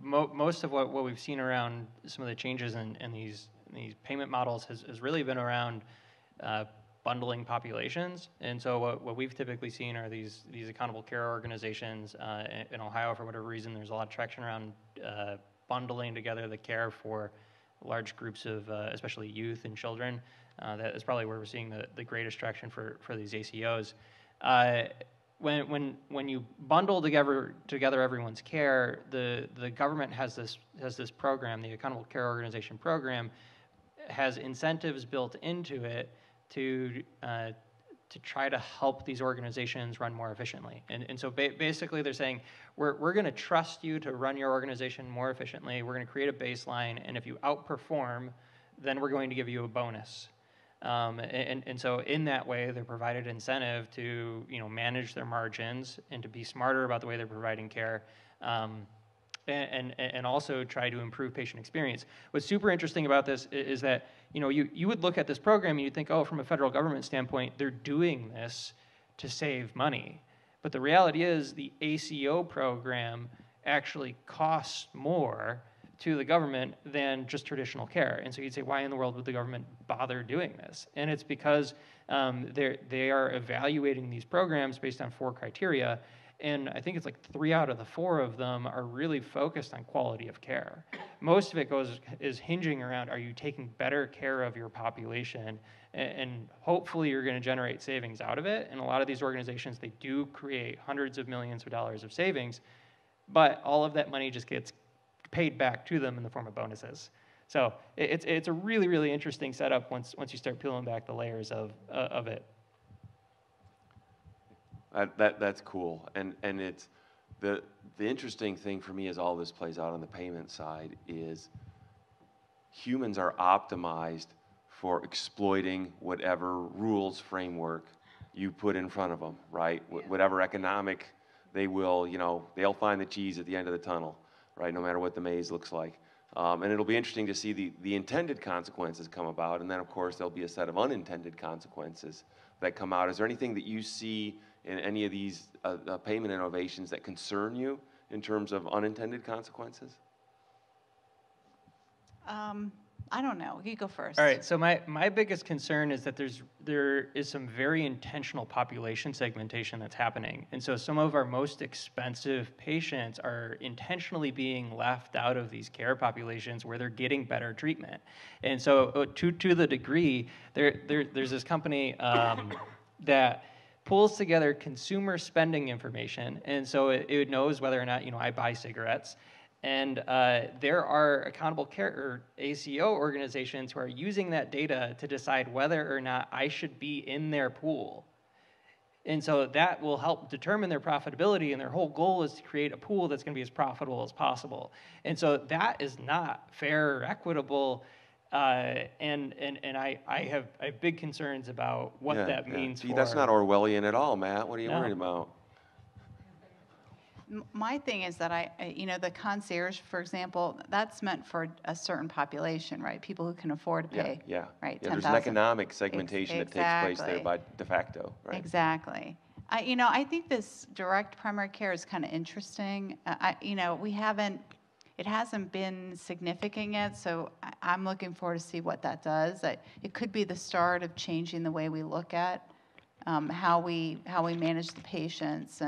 most of what we've seen around some of the changes in these these payment models has really been around bundling populations. And so what we've typically seen are these accountable care organizations in Ohio. For whatever reason, there's a lot of traction around bundling together the care for large groups of especially youth and children. That is probably where we're seeing the greatest traction for these ACOs. When you bundle together everyone's care, the government has this program, the Accountable Care Organization program, has incentives built into it to try to help these organizations run more efficiently. And so basically they're saying, we're going to trust you to run your organization more efficiently. We're going to create a baseline, and if you outperform, then we're going to give you a bonus. And so in that way, they're provided incentive to manage their margins and to be smarter about the way they're providing care, and also try to improve patient experience. What's super interesting about this is that you would look at this program and you'd think, oh, from a federal government standpoint, they're doing this to save money. But the reality is the ACO program actually costs more to the government than just traditional care. And so you'd say, why in the world would the government bother doing this? And it's because they are evaluating these programs based on 4 criteria. And I think it's like 3 out of the 4 of them are really focused on quality of care. Most of it is hinging around, are you taking better care of your population? And hopefully you're going to generate savings out of it. And a lot of these organizations, they do create hundreds of millions of dollars of savings, but all of that money just gets paid back to them in the form of bonuses. So it's a really, really interesting setup once you start peeling back the layers of it. That's cool, and it's the interesting thing for me as all this plays out on the payment side is humans are optimized for exploiting whatever rules framework you put in front of them, right? Yeah. Whatever economic they'll find the cheese at the end of the tunnel, right? No matter what the maze looks like. And it'll be interesting to see the intended consequences come about, and then of course there'll be a set of unintended consequences that come out. Is there anything that you see in any of these payment innovations that concern you in terms of unintended consequences? I don't know. You go first. All right. So my biggest concern is that there is some very intentional population segmentation that's happening. And so some of our most expensive patients are intentionally being left out of these care populations where they're getting better treatment. And so to the degree, there's this company that pulls together consumer spending information. And so it knows whether or not I buy cigarettes. And there are accountable care or ACO organizations who are using that data to decide whether or not I should be in their pool. And so that will help determine their profitability, and their whole goal is to create a pool that's going to be as profitable as possible. And so that is not fair or equitable, and I have big concerns about what that means. See, that's not Orwellian at all, Matt. What are you worried about? My thing is that the concierge, for example, that's meant for a certain population, right? People who can afford to pay. Yeah. Right. Yeah, there's an economic segmentation that takes place there by de facto, right? Exactly. I think this direct primary care is kind of interesting. It hasn't been significant yet, so I'm looking forward to see what that does. It could be the start of changing the way we look at how we manage the patients,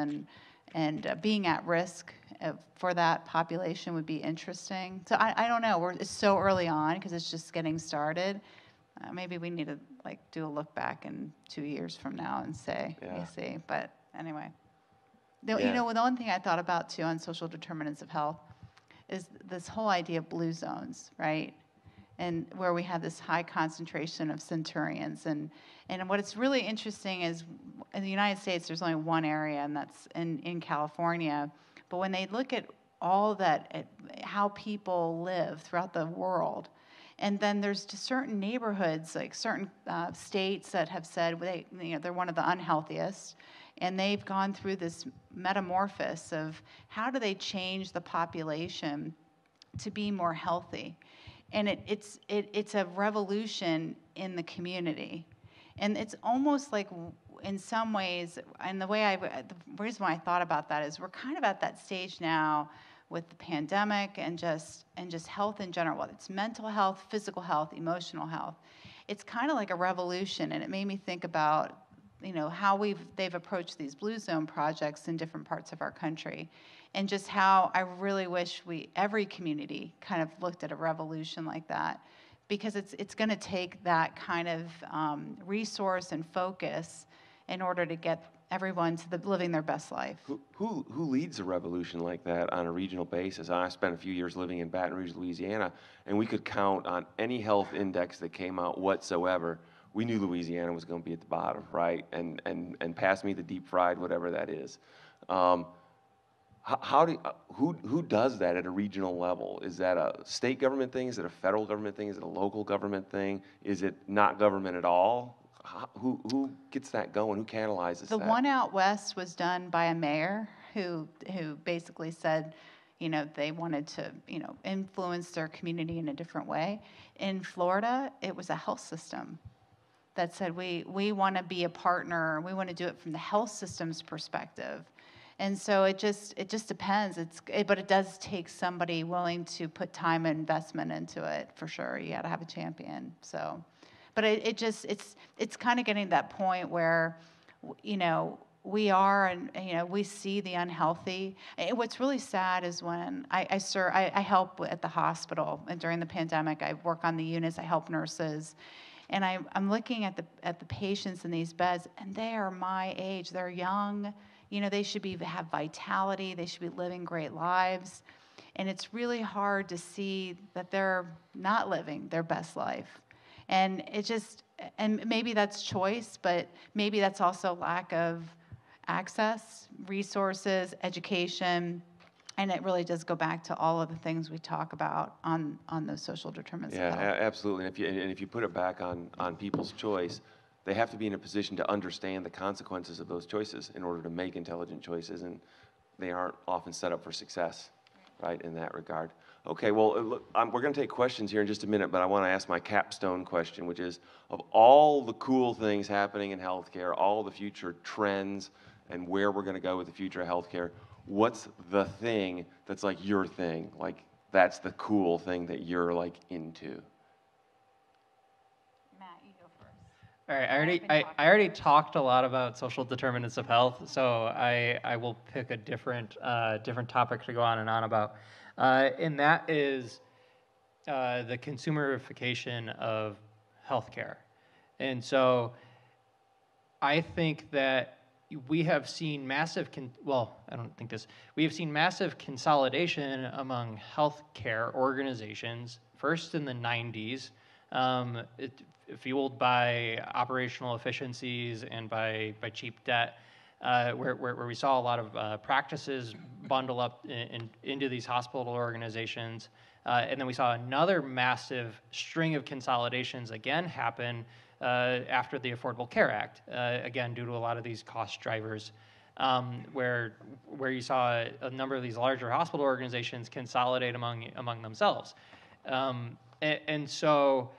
and being at risk for that population would be interesting. So I don't know. It's so early on because it's just getting started. Maybe we need to do a look back in 2 years from now and say, we see. But anyway, the one thing I thought about too on social determinants of health is this whole idea of blue zones, right? And where we have this high concentration of centurions. And what's really interesting is in the United States, there's only one area, and that's in California. But when they look at all that, how people live throughout the world, and then there's just certain neighborhoods, like certain states that have said they're one of the unhealthiest, and they've gone through this metamorphosis of how do they change the population to be more healthy. And it's a revolution in the community. And it's almost like, in some ways, and the reason why I thought about that is we're kind of at that stage now with the pandemic and just health in general, whether it's mental health, physical health, emotional health. It's kind of like a revolution, and it made me think about, you know, how they've approached these blue zone projects in different parts of our country, and just how I really wish every community kind of looked at a revolution like that, because it's going to take that kind of resource and focus in order to get everyone to living their best life. Who leads a revolution like that on a regional basis? I spent a few years living in Baton Rouge, Louisiana, and we could count on any health index that came out whatsoever. We knew Louisiana was going to be at the bottom, right? And pass me the deep fried, whatever that is. Who does that at a regional level? Is that a state government thing? Is it a federal government thing? Is it a local government thing? Is it not government at all? Who gets that going? Who catalyzes that? The one out west was done by a mayor who basically said, you know, they wanted to, you know, influence their community in a different way. In Florida, it was a health system that said, we want to be a partner. We want to do it from the health system's perspective. And so it just depends. But it does take somebody willing to put time and investment into it, for sure. You got to have a champion. So, but it's kind of getting to that point where, you know, we are, and you know, we see the unhealthy. What's really sad is when I help at the hospital, and during the pandemic, I work on the units. I help nurses. And I'm looking at the patients in these beds, and they are my age. They're young. You know, they should have vitality. They should be living great lives. And it's really hard to see that they're not living their best life. And and maybe that's choice, but maybe that's also lack of access, resources, education. And it really does go back to all of the things we talk about on those social determinants of health. Yeah, absolutely. And if you put it back on people's choice, they have to be in a position to understand the consequences of those choices in order to make intelligent choices, and they aren't often set up for success, right, in that regard. Okay, well, look, we're going to take questions here in just a minute, but I want to ask my capstone question, which is, of all the cool things happening in healthcare, all the future trends, and where we're going to go with the future of healthcare, what's the thing that's like your thing? Like, that's the cool thing that you're like into? Matt, you go first. All right, I already talked a lot about social determinants of health, so I will pick a different topic to go on and on about, and that is the consumerification of healthcare. And so I think that we have seen massive we have seen massive consolidation among healthcare organizations, first in the 90s, fueled by operational efficiencies and by cheap debt, where we saw a lot of practices bundle up into these hospital organizations. And then we saw another massive string of consolidations again happen after the Affordable Care Act, again, due to a lot of these cost drivers, where you saw a number of these larger hospital organizations consolidate among themselves. And so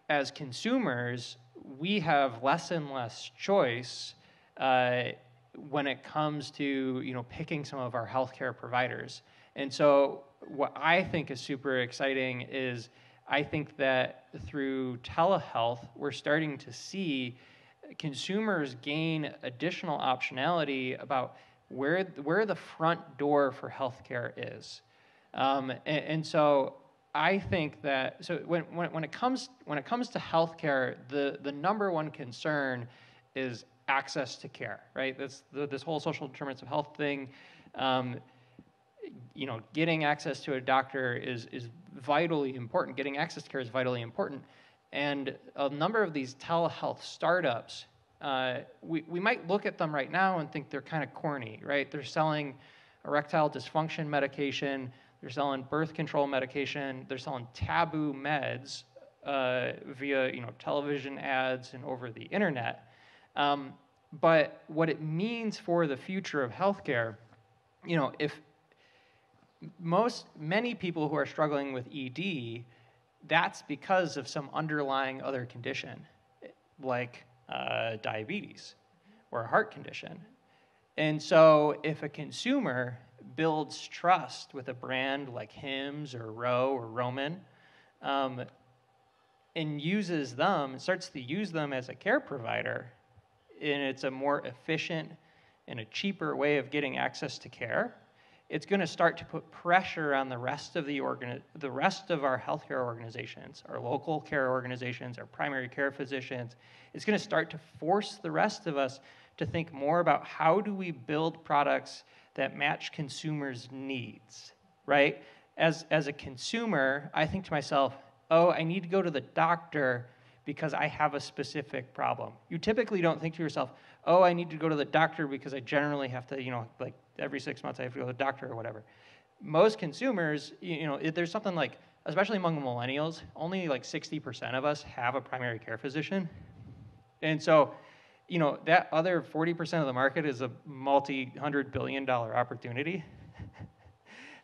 as consumers, we have less and less choice when it comes to picking some of our healthcare providers. And so what I think is super exciting is I think that through telehealth, we're starting to see consumers gain additional optionality about where the front door for healthcare is. And so I think that when it comes to healthcare, the number one concern is access to care, right? That's this whole social determinants of health thing. Getting access to a doctor is vitally important. Getting access to care is vitally important. And a number of these telehealth startups, we might look at them right now and think they're kind of corny, right? They're selling erectile dysfunction medication, they're selling birth control medication, they're selling taboo meds via television ads and over the internet. But what it means for the future of healthcare, if many people who are struggling with ED, that's because of some underlying other condition, like diabetes or a heart condition. And so if a consumer builds trust with a brand like Hims or Roe or Roman, and uses them, starts to use them as a care provider, and it's a more efficient and a cheaper way of getting access to care, it's going to start to put pressure on the rest of the rest of our healthcare organizations, our local care organizations, our primary care physicians. It's going to start to force the rest of us to think more about how do we build products that match consumers' needs, right? As a consumer, I think to myself, oh, I need to go to the doctor because I have a specific problem. You typically don't think to yourself, oh, I need to go to the doctor because I generally have to, like every 6 months I have to go to the doctor or whatever. Most consumers, there's something like, especially among millennials, only like 60% of us have a primary care physician. And so, that other 40% of the market is a multi-hundred billion dollar opportunity.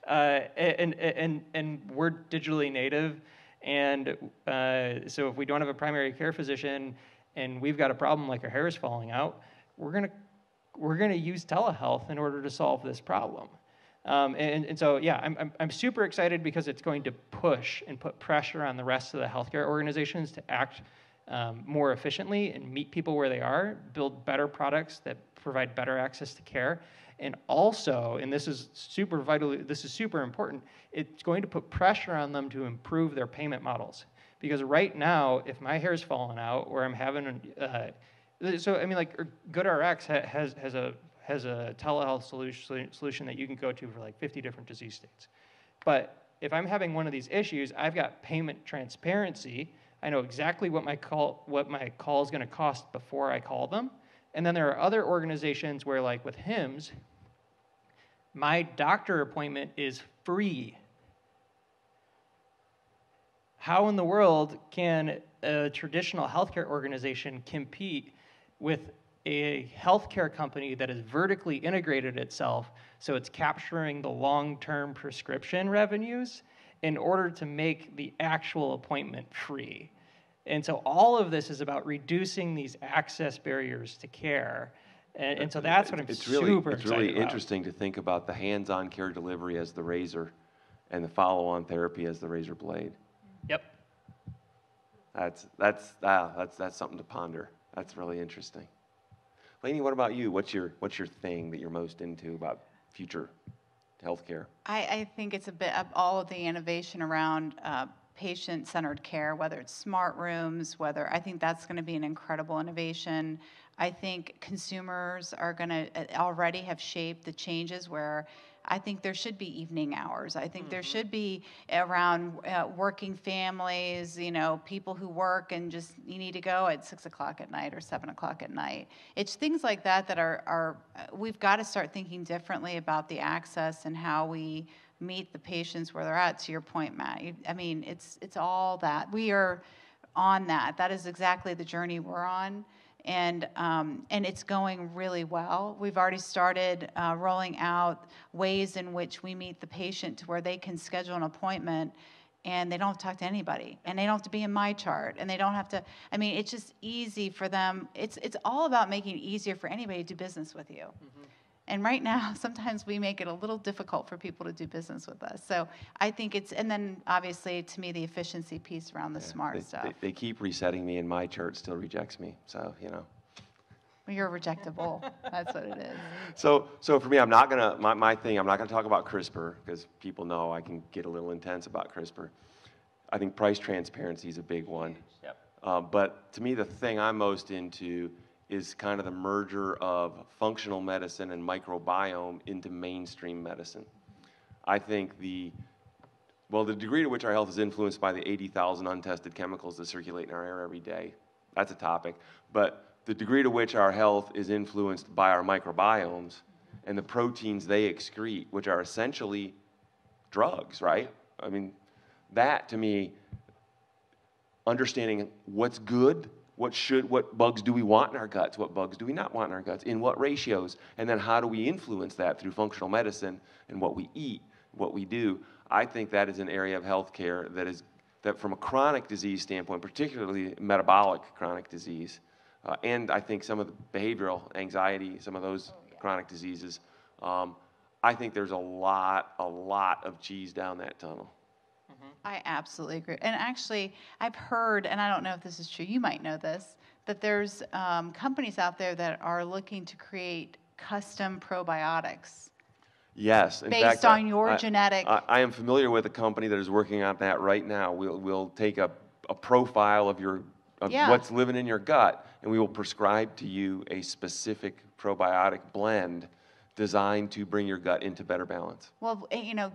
And we're digitally native. And so if we don't have a primary care physician and we've got a problem like our hair is falling out, we're gonna use telehealth in order to solve this problem. And so, yeah, I'm super excited because it's going to push and put pressure on the rest of the healthcare organizations to act more efficiently and meet people where they are, build better products that provide better access to care. And also, and this is super important, it's going to put pressure on them to improve their payment models. Because right now, if my hair's falling out or I'm having, like GoodRx has a telehealth solution that you can go to for like 50 different disease states. But if I'm having one of these issues, I've got payment transparency. I know exactly what my call is going to cost before I call them. And then there are other organizations where, like with Hims, my doctor appointment is free. How in the world can a traditional healthcare organization compete with a healthcare company that has vertically integrated itself so it's capturing the long-term prescription revenues in order to make the actual appointment free? And so all of this is about reducing these access barriers to care. And so that's what I'm super excited It's really about. interesting to think about the hands-on care delivery as the razor and the follow-on therapy as the razor blade. Yep. That's something to ponder. That's really interesting. Lainey, what about you? What's your thing that you're most into about future healthcare? I think it's a bit of all of the innovation around patient-centered care, whether it's smart rooms, I think that's going to be an incredible innovation. I think consumers are going to already have shaped the changes where I think there should be evening hours. I think there should be around working families, people who work and just you need to go at 6 o'clock at night or 7 o'clock at night. It's things like that that are we've got to start thinking differently about the access and how we meet the patients where they're at, to your point, Matt. It's all that. We are on that. That is exactly the journey we're on. And it's going really well. We've already started rolling out ways in which we meet the patient to where they can schedule an appointment and they don't have to talk to anybody, and they don't have to be in my chart, and they don't have to, it's just easy for them. It's all about making it easier for anybody to do business with you. Mm-hmm. And right now, sometimes we make it a little difficult for people to do business with us. So I think and then obviously to me, the efficiency piece around the smart stuff. They keep resetting me, and my chart still rejects me. So, Well, you're rejectable. That's what it is. So for me, I'm not going to talk about CRISPR because people know I can get a little intense about CRISPR. I think price transparency is a big one. Yep. But to me, the thing I'm most into is kind of the merger of functional medicine and microbiome into mainstream medicine. I think the degree to which our health is influenced by the 80,000 untested chemicals that circulate in our air every day, that's a topic. But the degree to which our health is influenced by our microbiomes and the proteins they excrete, which are essentially drugs, right? That to me, understanding what's good, what bugs do we want in our guts? What bugs do we not want in our guts? In what ratios? And then how do we influence that through functional medicine and what we eat, what we do? I think that is an area of healthcare that from a chronic disease standpoint, particularly metabolic chronic disease, and I think some of the behavioral anxiety, some of those chronic diseases, I I think there's a lot of cheese down that tunnel. I absolutely agree. And actually, I've heard, and I don't know if this is true, you might know this, that there's companies out there that are looking to create custom probiotics. Yes. In Based fact, on your genetic. I am familiar with a company that is working on that right now. We'll take a profile of Yeah. what's living in your gut, and we will prescribe to you a specific probiotic blend designed to bring your gut into better balance. Well, you know,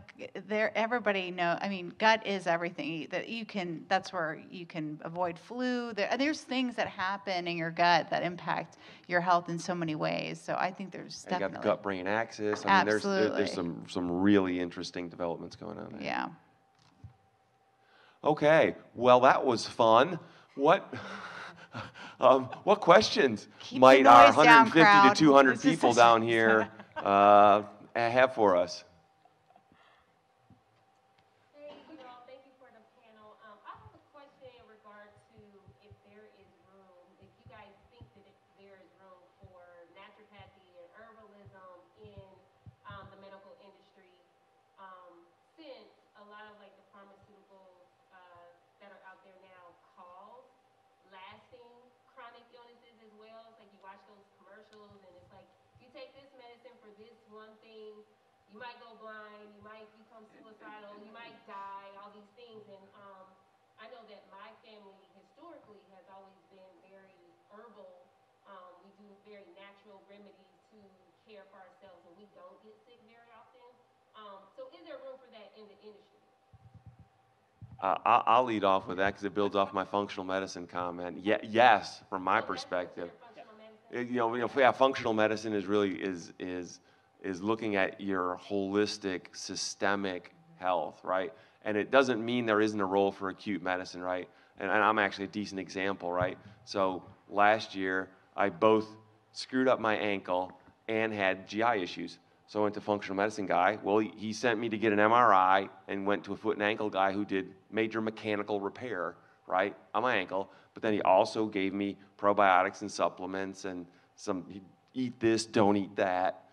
everybody know. I mean, gut is everything. That you can. That's where you can avoid flu. There's things that happen in your gut that impact your health in so many ways. So I think there's And you definitely. got the gut-brain axis. I mean, there's Absolutely. some really interesting developments going on there. Yeah. Okay. Well, that was fun. What questions Keep might the our noise down, 150 crowd. to 200 This is people such- down here have for us? Hey, thank you for the panel. I have a question in regard to if there is room, if you guys think that there is room for naturopathy and herbalism in the medical industry, since a lot of like the pharmaceuticals that are out there now cause lasting chronic illnesses as well. It's like you watch those commercials and it's like, if you take this medicine for this one thing, you might go blind, you might become suicidal, you might die, all these things. And I know that my family historically has always been very herbal. We do very natural remedies to care for ourselves, and we don't get sick very often. So is there room for that in the industry? I'll lead off with that because it builds off my functional medicine comment. Yes, from my perspective. Functional medicine is really is looking at your holistic, systemic health, right? And it doesn't mean there isn't a role for acute medicine, right? And I'm actually a decent example, right? So last year, I both screwed up my ankle and had GI issues. So I went to a functional medicine guy. Well, he sent me to get an MRI and went to a foot and ankle guy who did major mechanical repair, right, on my ankle. But then he also gave me probiotics and supplements and some eat this, don't eat that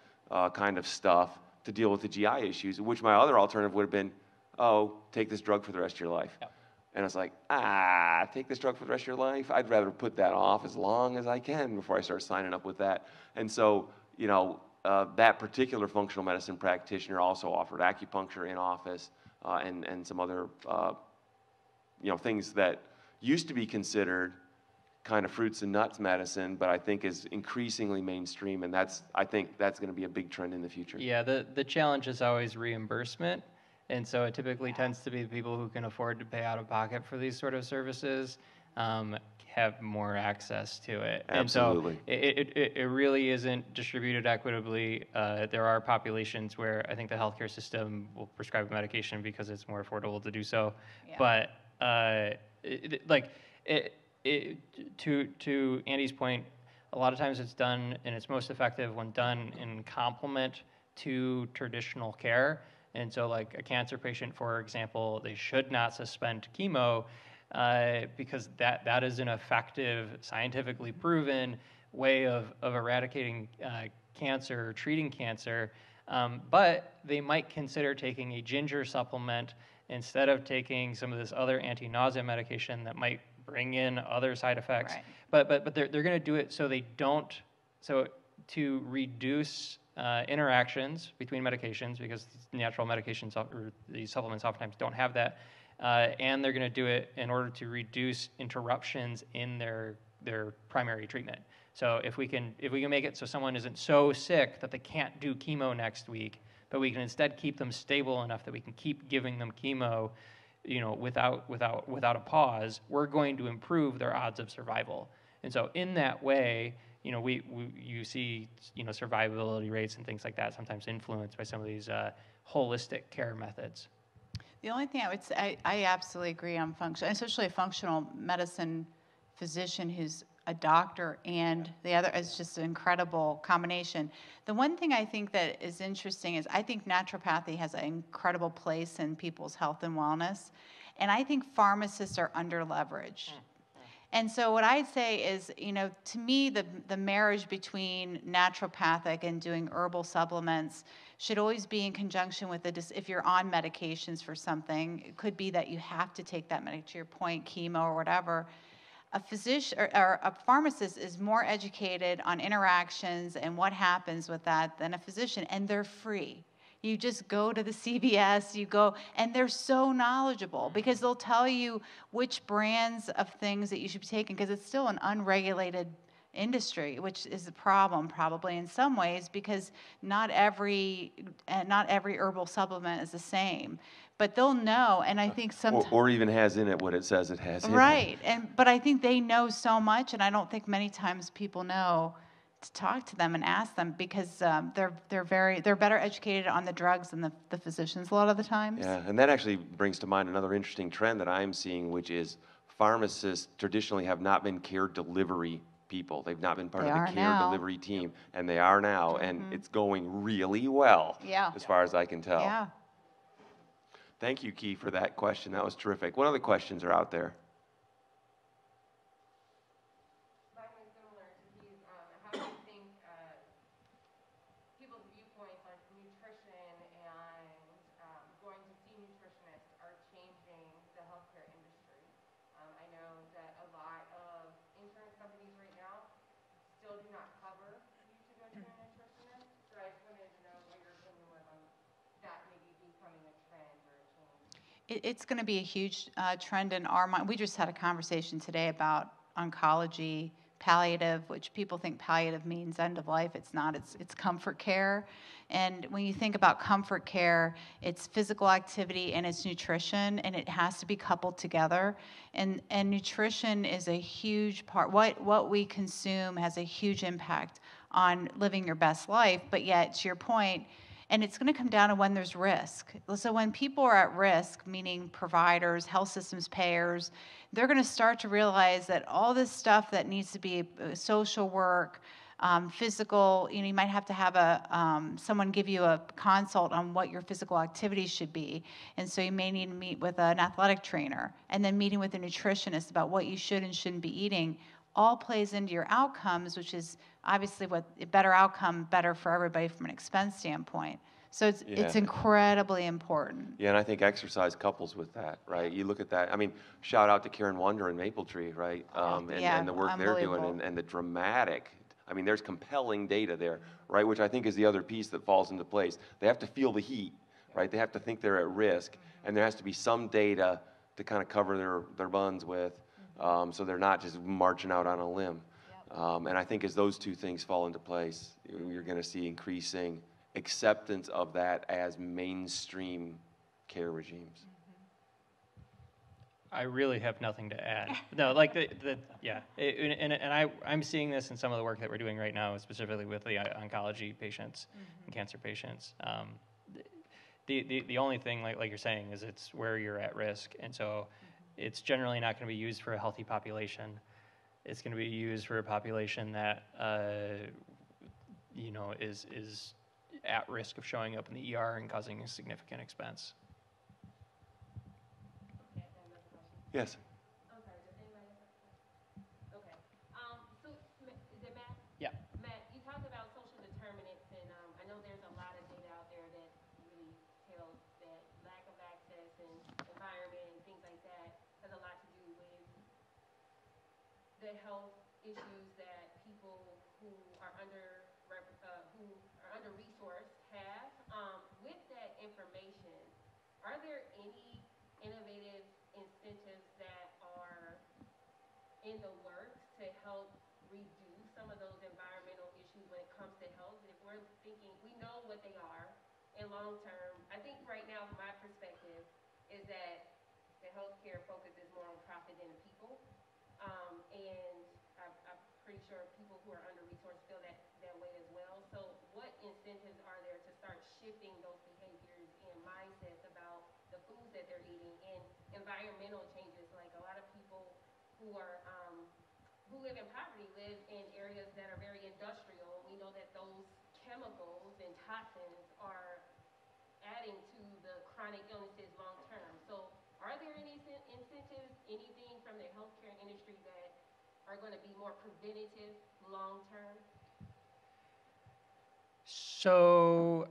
kind of stuff to deal with the GI issues, which my other alternative would have been, take this drug for the rest of your life. Yep. And it's like, take this drug for the rest of your life? I'd rather put that off as long as I can before I start signing up with that. And so, that particular functional medicine practitioner also offered acupuncture in office and some other, things that used to be considered kind of fruits and nuts medicine, but I think is increasingly mainstream, and I think that's going to be a big trend in the future. Yeah, the challenge is always reimbursement, and so it typically tends to be the people who can afford to pay out of pocket for these sort of services have more access to it. Absolutely. And so it really isn't distributed equitably. There are populations where I think the healthcare system will prescribe a medication because it's more affordable to do so, Yeah. but to Andy's point, a lot of times it's done, and it's most effective when done in complement to traditional care. And so like a cancer patient, for example, they should not suspend chemo because that is an effective, scientifically proven way of eradicating cancer, or treating cancer. But they might consider taking a ginger supplement instead of taking some of this other anti-nausea medication that might bring in other side effects. Right. But they're going to do it so they don't, so to reduce interactions between medications, because natural medications or these supplements oftentimes don't have that, and they're going to do it in order to reduce interruptions in their primary treatment. So if we can make it so someone isn't so sick that they can't do chemo next week, but we can instead keep them stable enough that we can keep giving them chemo, without a pause, we're going to improve their odds of survival. And so in that way, you see, survivability rates and things like that sometimes influenced by some of these holistic care methods. The only thing I would say, I absolutely agree on function, especially a functional medicine physician who's a doctor and the other is just an incredible combination. The one thing I think that is interesting is I think naturopathy has an incredible place in people's health and wellness, and I think pharmacists are under-leveraged. And so what I'd say is, to me, the marriage between naturopathic and doing herbal supplements should always be in conjunction with if you're on medications for something. It could be that you have to take that to your point, chemo or whatever. A physician or a pharmacist is more educated on interactions and what happens with that than a physician, and they're free. You just go to the CVS, you go, and they're so knowledgeable because they'll tell you which brands of things that you should be taking, because it's still an unregulated industry, which is a problem probably in some ways, because not every herbal supplement is the same. But they'll know, and I think sometimes, or even has in it what it says it has in it. Right, but I think they know so much, and I don't think many times people know to talk to them and ask them, because they're better educated on the drugs than the physicians a lot of the times. Yeah, and that actually brings to mind another interesting trend that I'm seeing, which is pharmacists traditionally have not been care delivery people. They've not been part of the care delivery team, and they are now, and it's going really well, as far as I can tell. Yeah. Thank you, Key, for that question. That was terrific. What other questions are out there? Similar to these, how do you think people's viewpoints on nutrition and going to see nutritionists are changing the healthcare industry? I know that a lot of insurance companies right now still do not cover you to go to a nutritionist. So I just wanted to know what your opinion was on that maybe becoming a trend or a change. It's going to be a huge trend in our mind. We just had a conversation today about oncology, palliative, which people think palliative means end of life. It's not. It's comfort care. And when you think about comfort care, it's physical activity and it's nutrition, and it has to be coupled together. And nutrition is a huge part. What we consume has a huge impact on living your best life. But yet, to your point, and it's going to come down to when there's risk. So when people are at risk, meaning providers, health systems, payers, they're going to start to realize that all this stuff that needs to be social work, physical, you might have to have someone give you a consult on what your physical activities should be. And so you may need to meet with an athletic trainer, and then meeting with a nutritionist about what you should and shouldn't be eating. All plays into your outcomes, which is obviously what a better outcome, better for everybody from an expense standpoint. So it's incredibly important. Yeah, and I think exercise couples with that, right? You look at that. I mean, shout out to Karen Wonder and Maple Tree, right? And the work they're doing and the dramatic. I mean, there's compelling data there, right? Which I think is the other piece that falls into place. They have to feel the heat, right? They have to think they're at risk, and there has to be some data to kind of cover their buns with. So they're not just marching out on a limb. And I think as those two things fall into place, you're going to see increasing acceptance of that as mainstream care regimes. I really have nothing to add. No, I'm seeing this in some of the work that we're doing right now, specifically with the oncology patients and cancer patients. The only thing, like you're saying, is it's where you're at risk, and so it's generally not going to be used for a healthy population. It's going to be used for a population that is at risk of showing up in the ER and causing a significant expense. Okay, another question. Yes. I'm sorry, does anybody else have a question? Okay. So, is it Matt? Yeah. Matt, you talked about social determinants, and I know there's a lot of data out there that really tells that lack of access and environment and things like that has a lot to do with the health issues that people who are under-resourced have. With that information, are there any innovative incentives that are in the works to help reduce some of those environmental issues when it comes to health? If we're thinking, we know what they are in long term. I think right now, from my perspective, is that the healthcare focus is more on profit than the people. And I'm pretty sure people who are under-resourced feel that way as well. So what incentives are there to start shifting those behaviors and mindsets about the foods that they're eating, and environmental changes? Like a lot of people who are who live in poverty live in areas that are very industrial. We know that those chemicals and toxins are adding to the chronic illnesses long term. So are there any incentives, anything from the healthcare industry that are going to be more preventative long term? So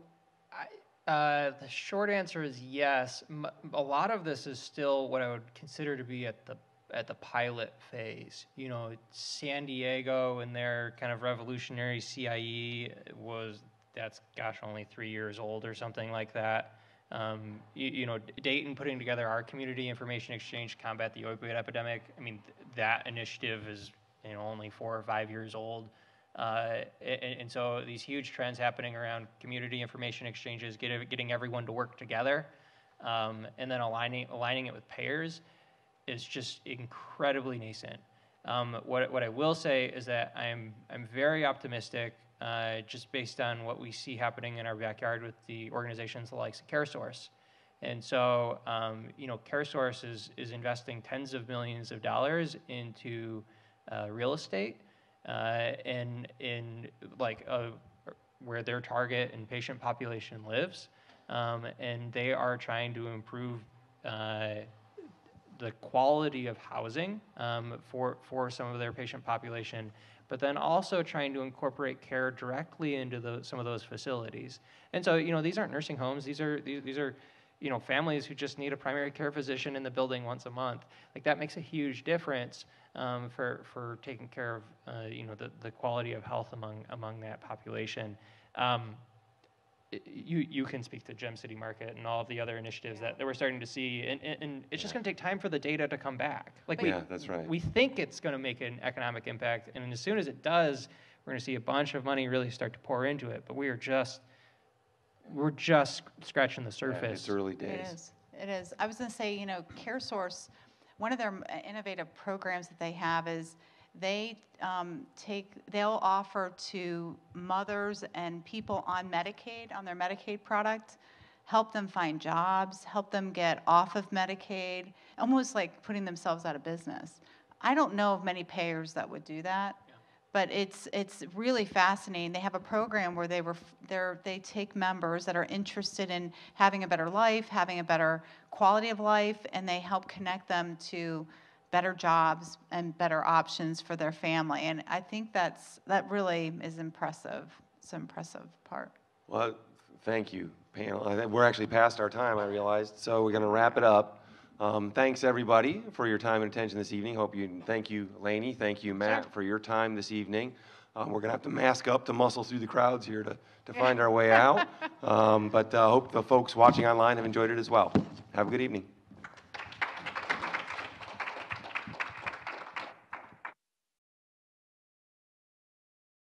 The short answer is yes. A lot of this is still what I would consider to be at the pilot phase. You know, San Diego and their kind of revolutionary CIE that's gosh, only 3 years old or something like that. You know, Dayton putting together our community information exchange to combat the opioid epidemic. I mean, that initiative is, you know, only 4 or 5 years old. And so these huge trends happening around community information exchanges, getting everyone to work together, and then aligning it with payers is just incredibly nascent. What I will say is that I'm very optimistic, just based on what we see happening in our backyard with the organizations like CareSource. And so, you know, CareSource is investing tens of millions of dollars into real estate, and in like where their target and patient population lives, and they are trying to improve the quality of housing for some of their patient population, but then also trying to incorporate care directly into some of those facilities. And so, you know, these aren't nursing homes. These are you know, families who just need a primary care physician in the building once a month. Like, that makes a huge difference for taking care of you know, the quality of health among that population. You can speak to Gem City Market and all of the other initiatives that we're starting to see, and it's just going to take time for the data to come back. Like, that's right. We think it's going to make an economic impact, and as soon as it does, we're going to see a bunch of money really start to pour into it. But we're just scratching the surface. Yeah, it's early days. It is. I was going to say, you know, CareSource, one of their innovative programs that they have is they'll offer to mothers and people on Medicaid, on their Medicaid product, help them find jobs, help them get off of Medicaid, almost like putting themselves out of business. I don't know of many payers that would do that. But it's really fascinating. They have a program where they take members that are interested in having a better life, having a better quality of life, and they help connect them to better jobs and better options for their family. And I think that really is impressive. It's an impressive part. Well, thank you, panel. I think we're actually past our time, I realized, so we're going to wrap it up. Thanks, everybody, for your time and attention this evening. Thank you, Lainey. Thank you, Matt, for your time this evening. We're going to have to mask up to muscle through the crowds here to find our way out. But I hope the folks watching online have enjoyed it as well. Have a good evening.